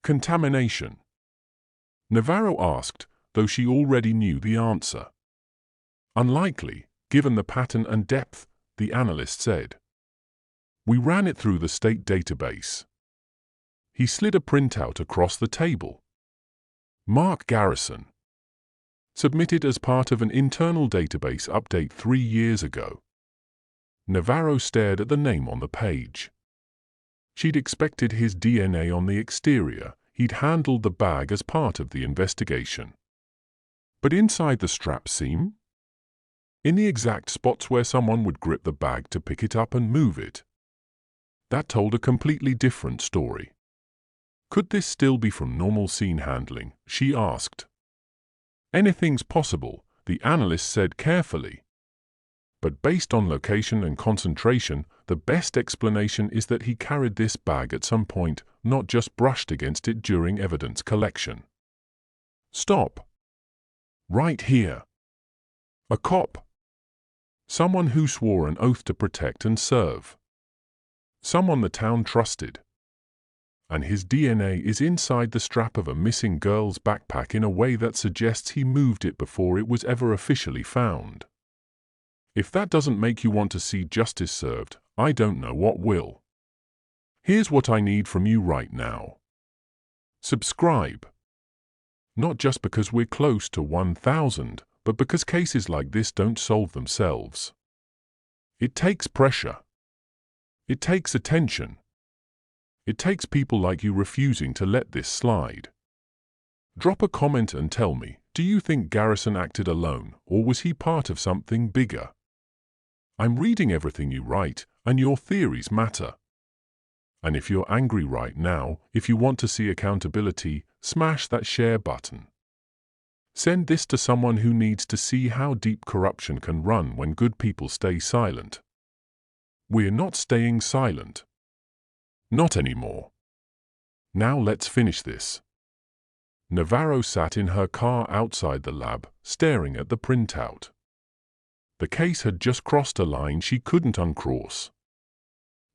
Contamination? Navarro asked, though she already knew the answer. Unlikely, given the pattern and depth, the analyst said. We ran it through the state database. He slid a printout across the table. Mark Garrison. Submitted as part of an internal database update 3 years ago. Navarro stared at the name on the page. She'd expected his DNA on the exterior. He'd handled the bag as part of the investigation. But inside the strap seam? In the exact spots where someone would grip the bag to pick it up and move it. That told a completely different story. Could this still be from normal scene handling? She asked. Anything's possible, the analyst said carefully. But based on location and concentration, the best explanation is that he carried this bag at some point, not just brushed against it during evidence collection. Stop. Right here. A cop. Someone who swore an oath to protect and serve. Someone the town trusted. And his DNA is inside the strap of a missing girl's backpack in a way that suggests he moved it before it was ever officially found. If that doesn't make you want to see justice served, I don't know what will. Here's what I need from you right now. Subscribe. Not just because we're close to 1,000, but because cases like this don't solve themselves. It takes pressure. It takes attention. It takes people like you refusing to let this slide. Drop a comment and tell me, do you think Garrison acted alone, or was he part of something bigger? I'm reading everything you write, and your theories matter. And if you're angry right now, if you want to see accountability, smash that share button. Send this to someone who needs to see how deep corruption can run when good people stay silent. We're not staying silent. Not anymore. Now let's finish this. Navarro sat in her car outside the lab, staring at the printout. The case had just crossed a line she couldn't uncross.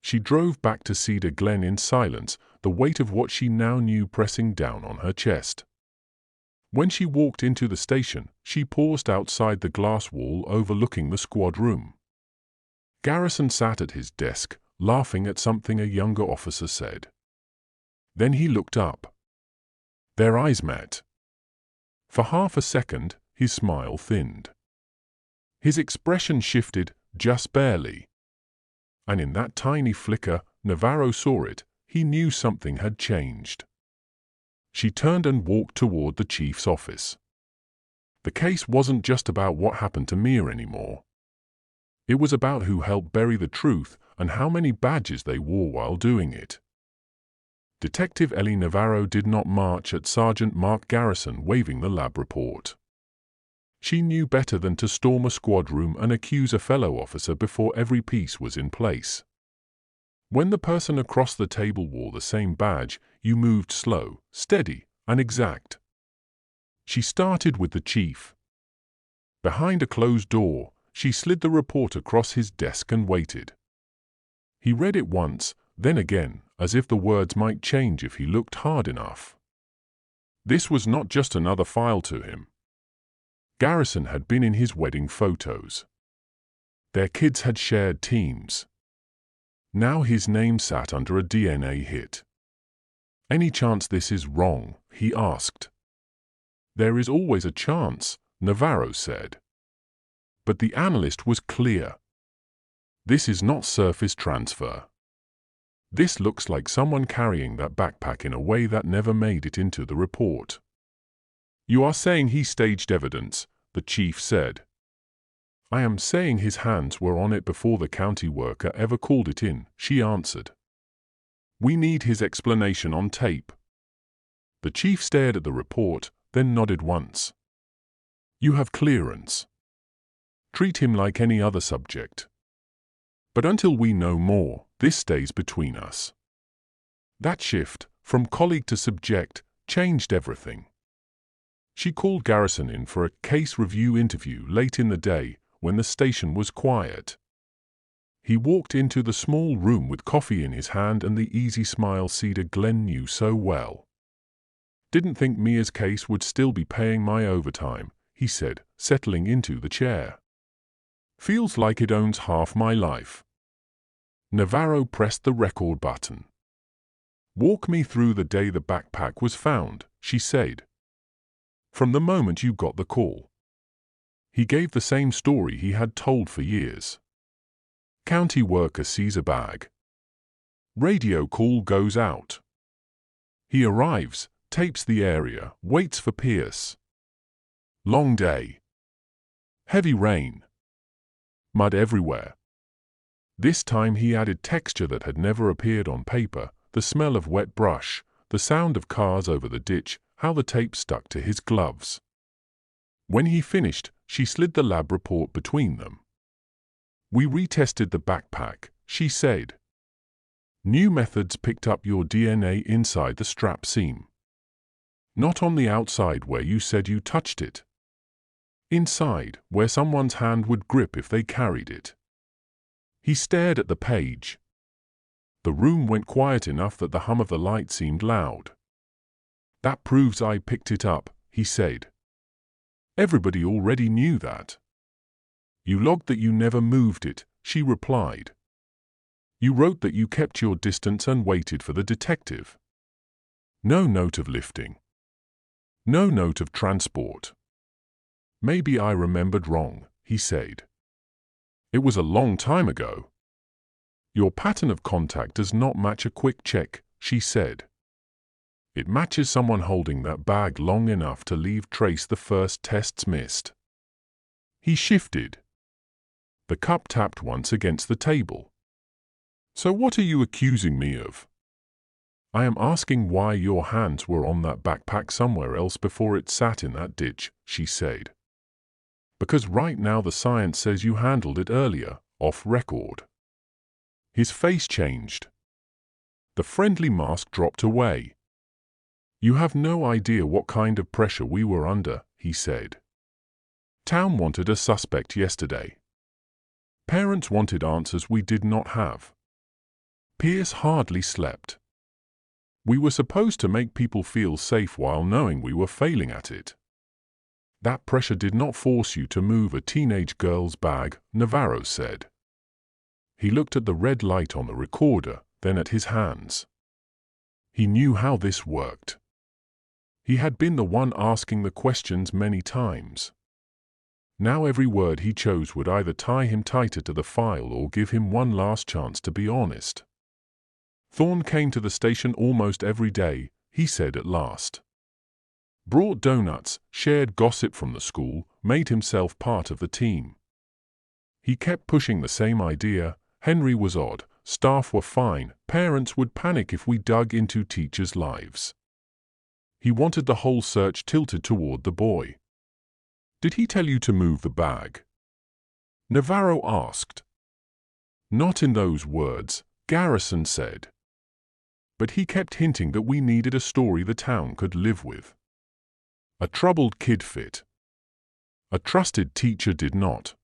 She drove back to Cedar Glen in silence, the weight of what she now knew pressing down on her chest. When she walked into the station, she paused outside the glass wall overlooking the squad room. Garrison sat at his desk, laughing at something a younger officer said. Then he looked up. Their eyes met. For half a second, his smile thinned. His expression shifted, just barely. And in that tiny flicker, Navarro saw it, he knew something had changed. She turned and walked toward the chief's office. The case wasn't just about what happened to Mia anymore. It was about who helped bury the truth and how many badges they wore while doing it. Detective Ellie Navarro did not march at Sergeant Mark Garrison waving the lab report. She knew better than to storm a squad room and accuse a fellow officer before every piece was in place. When the person across the table wore the same badge, you moved slow, steady, and exact. She started with the chief. Behind a closed door, she slid the report across his desk and waited. He read it once, then again, as if the words might change if he looked hard enough. This was not just another file to him. Garrison had been in his wedding photos. Their kids had shared teams. Now his name sat under a DNA hit. "Any chance this is wrong?" he asked. "There is always a chance," Navarro said. But the analyst was clear. "This is not surface transfer. This looks like someone carrying that backpack in a way that never made it into the report." "You are saying he staged evidence," the chief said. "I am saying his hands were on it before the county worker ever called it in," she answered. "We need his explanation on tape." The chief stared at the report, then nodded once. "You have clearance. Treat him like any other subject. But until we know more, this stays between us." That shift, from colleague to subject, changed everything. She called Garrison in for a case review interview late in the day, when the station was quiet. He walked into the small room with coffee in his hand and the easy smile Cedar Glen knew so well. "Didn't think Mia's case would still be paying my overtime," he said, settling into the chair. "Feels like it owns half my life." Navarro pressed the record button. "Walk me through the day the backpack was found," she said. "From the moment you got the call." He gave the same story he had told for years. County worker sees a bag. Radio call goes out. He arrives, tapes the area, waits for Pierce. Long day. Heavy rain. Mud everywhere. This time he added texture that had never appeared on paper, the smell of wet brush, the sound of cars over the ditch, how the tape stuck to his gloves. When he finished, she slid the lab report between them. "We retested the backpack," she said. "New methods picked up your DNA inside the strap seam. Not on the outside where you said you touched it. Inside, where someone's hand would grip if they carried it." He stared at the page. The room went quiet enough that the hum of the light seemed loud. "That proves I picked it up," he said. "Everybody already knew that." "You logged that you never moved it," she replied. "You wrote that you kept your distance and waited for the detective. No note of lifting. No note of transport." "Maybe I remembered wrong," he said. "It was a long time ago." "Your pattern of contact does not match a quick check," she said. "It matches someone holding that bag long enough to leave trace the first tests missed." He shifted. The cup tapped once against the table. "So what are you accusing me of?" "I am asking why your hands were on that backpack somewhere else before it sat in that ditch," she said. "Because right now the science says you handled it earlier, off record." His face changed. The friendly mask dropped away. "You have no idea what kind of pressure we were under," he said. "Town wanted a suspect yesterday. Parents wanted answers we did not have. Pierce hardly slept. We were supposed to make people feel safe while knowing we were failing at it. That pressure did not force you to move a teenage girl's bag," Navarro said. He looked at the red light on the recorder, then at his hands. He knew how this worked. He had been the one asking the questions many times. Now every word he chose would either tie him tighter to the file or give him one last chance to be honest. "Thorne came to the station almost every day," he said at last. "Brought donuts, shared gossip from the school, made himself part of the team. He kept pushing the same idea. Henry was odd, staff were fine, parents would panic if we dug into teachers' lives. He wanted the whole search tilted toward the boy. "Did he tell you to move the bag?" Navarro asked. "Not in those words," Garrison said. "But he kept hinting that we needed a story the town could live with. A troubled kid fit. A trusted teacher did not.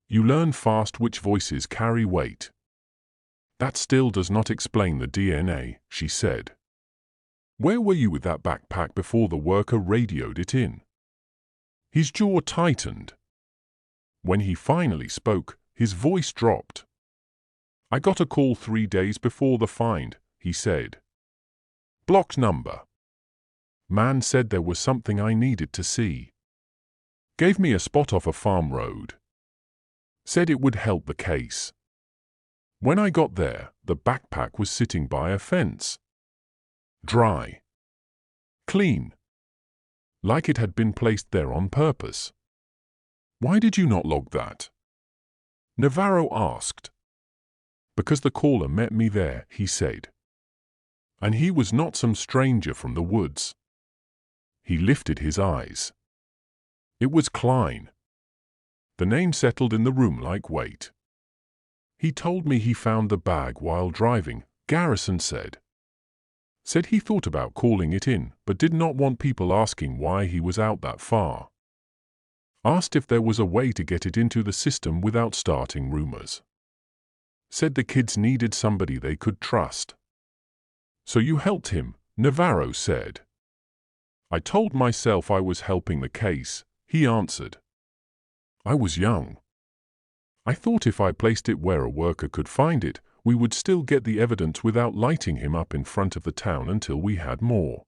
You learn fast which voices carry weight." "That still does not explain the DNA," she said. "Where were you with that backpack before the worker radioed it in?" His jaw tightened. When he finally spoke, his voice dropped. "I got a call 3 days before the find," he said. "Blocked number. Man said there was something I needed to see. Gave me a spot off a farm road. Said it would help the case. When I got there, the backpack was sitting by a fence. Dry. Clean. Like it had been placed there on purpose. Why did you not log that?" Navarro asked. "Because the caller met me there," he said. "And he was not some stranger from the woods." He lifted his eyes. It was Klein. The name settled in the room like weight. "He told me he found the bag while driving," Garrison said. "Said he thought about calling it in, but did not want people asking why he was out that far. Asked if there was a way to get it into the system without starting rumors. Said the kids needed somebody they could trust." "So you helped him," Navarro said. "I told myself I was helping the case," he answered. "I was young. I thought if I placed it where a worker could find it, we would still get the evidence without lighting him up in front of the town until we had more.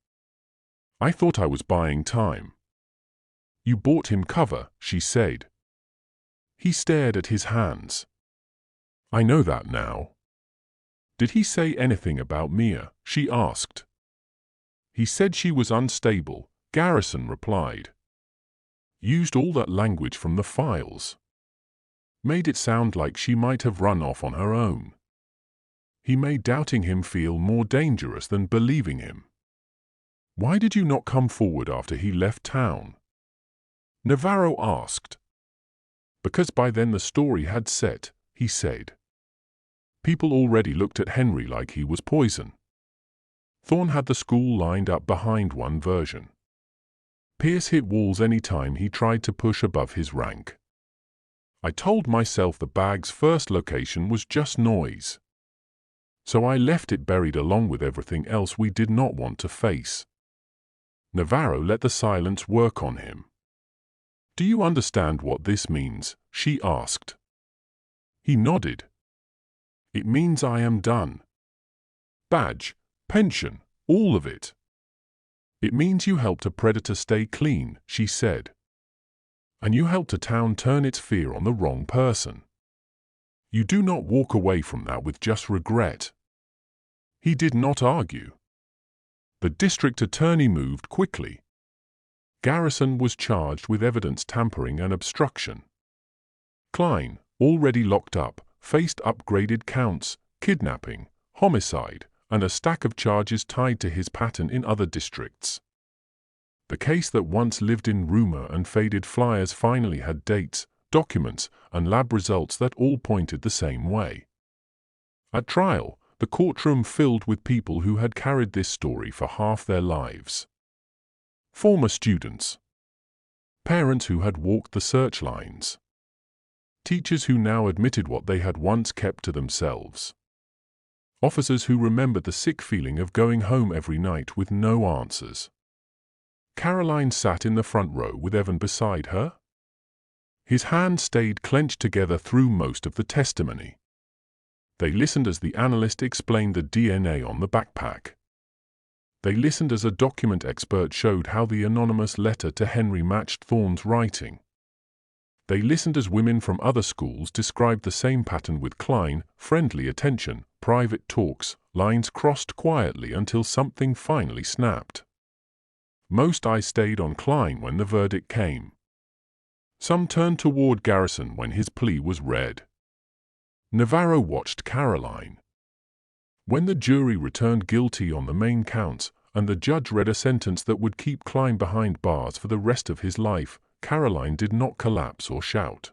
I thought I was buying time." "You bought him cover," she said. He stared at his hands. "I know that now." "Did he say anything about Mia?" she asked. "He said she was unstable," Garrison replied. "Used all that language from the files. Made it sound like she might have run off on her own. He made doubting him feel more dangerous than believing him." "Why did you not come forward after he left town?" Navarro asked. "Because by then the story had set," he said. "People already looked at Henry like he was poison. Thorne had the school lined up behind one version. Pierce hit walls any time he tried to push above his rank. I told myself the bag's first location was just noise. So I left it buried along with everything else we did not want to face." Navarro let the silence work on him. "Do you understand what this means?" she asked. He nodded. "It means I am done. Badge, pension, all of it. It means you helped a predator stay clean," she said. "And you helped a town turn its fear on the wrong person. You do not walk away from that with just regret." He did not argue. The district attorney moved quickly. Garrison was charged with evidence tampering and obstruction. Klein, already locked up, faced upgraded counts, kidnapping, homicide, and a stack of charges tied to his pattern in other districts. The case that once lived in rumor and faded flyers finally had dates, documents, and lab results that all pointed the same way. At trial, the courtroom filled with people who had carried this story for half their lives. Former students. Parents who had walked the search lines. Teachers who now admitted what they had once kept to themselves. Officers who remembered the sick feeling of going home every night with no answers. Caroline sat in the front row with Evan beside her. His hands stayed clenched together through most of the testimony. They listened as the analyst explained the DNA on the backpack. They listened as a document expert showed how the anonymous letter to Henry matched Thorne's writing. They listened as women from other schools described the same pattern with Klein, friendly attention, private talks, lines crossed quietly until something finally snapped. Most eyes stayed on Klein when the verdict came. Some turned toward Garrison when his plea was read. Navarro watched Caroline. When the jury returned guilty on the main counts, and the judge read a sentence that would keep Klein behind bars for the rest of his life, Caroline did not collapse or shout.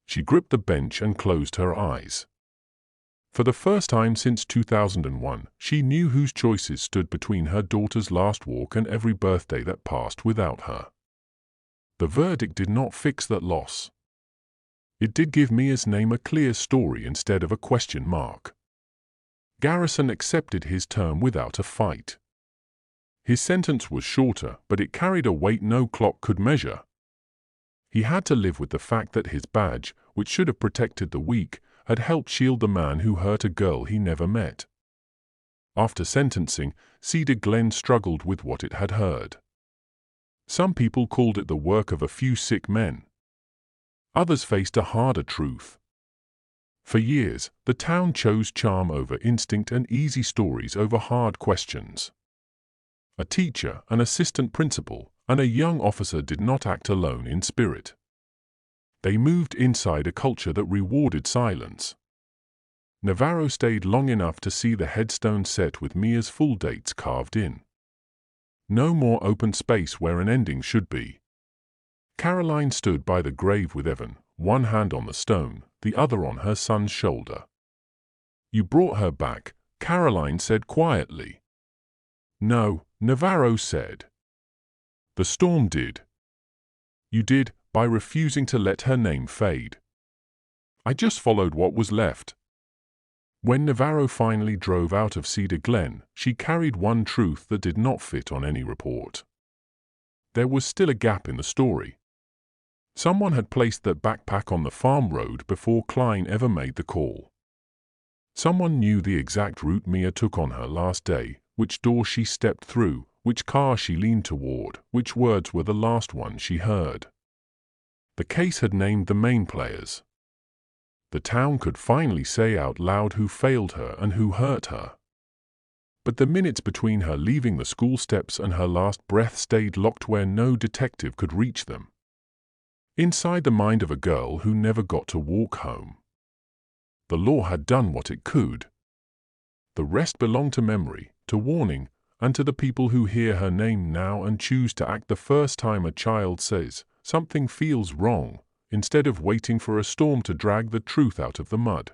She gripped the bench and closed her eyes. For the first time since 2001, she knew whose choices stood between her daughter's last walk and every birthday that passed without her. The verdict did not fix that loss. It did give Mia's name a clear story instead of a question mark. Garrison accepted his term without a fight. His sentence was shorter, but it carried a weight no clock could measure. He had to live with the fact that his badge, which should have protected the weak, had helped shield the man who hurt a girl he never met. After sentencing, Cedar Glen struggled with what it had heard. Some people called it the work of a few sick men. Others faced a harder truth. For years, the town chose charm over instinct and easy stories over hard questions. A teacher, an assistant principal, and a young officer did not act alone in spirit. They moved inside a culture that rewarded silence. Navarro stayed long enough to see the headstone set with Mia's full dates carved in. No more open space where an ending should be. Caroline stood by the grave with Evan, one hand on the stone, the other on her son's shoulder. "You brought her back," Caroline said quietly. "No," Navarro said. "The storm did. You did, by refusing to let her name fade. I just followed what was left." When Navarro finally drove out of Cedar Glen, she carried one truth that did not fit on any report. There was still a gap in the story. Someone had placed that backpack on the farm road before Klein ever made the call. Someone knew the exact route Mia took on her last day, which door she stepped through, which car she leaned toward, which words were the last ones she heard. The case had named the main players. The town could finally say out loud who failed her and who hurt her. But the minutes between her leaving the school steps and her last breath stayed locked where no detective could reach them. Inside the mind of a girl who never got to walk home. The law had done what it could. The rest belonged to memory, to warning, and to the people who hear her name now and choose to act the first time a child says, "Something feels wrong," instead of waiting for a storm to drag the truth out of the mud.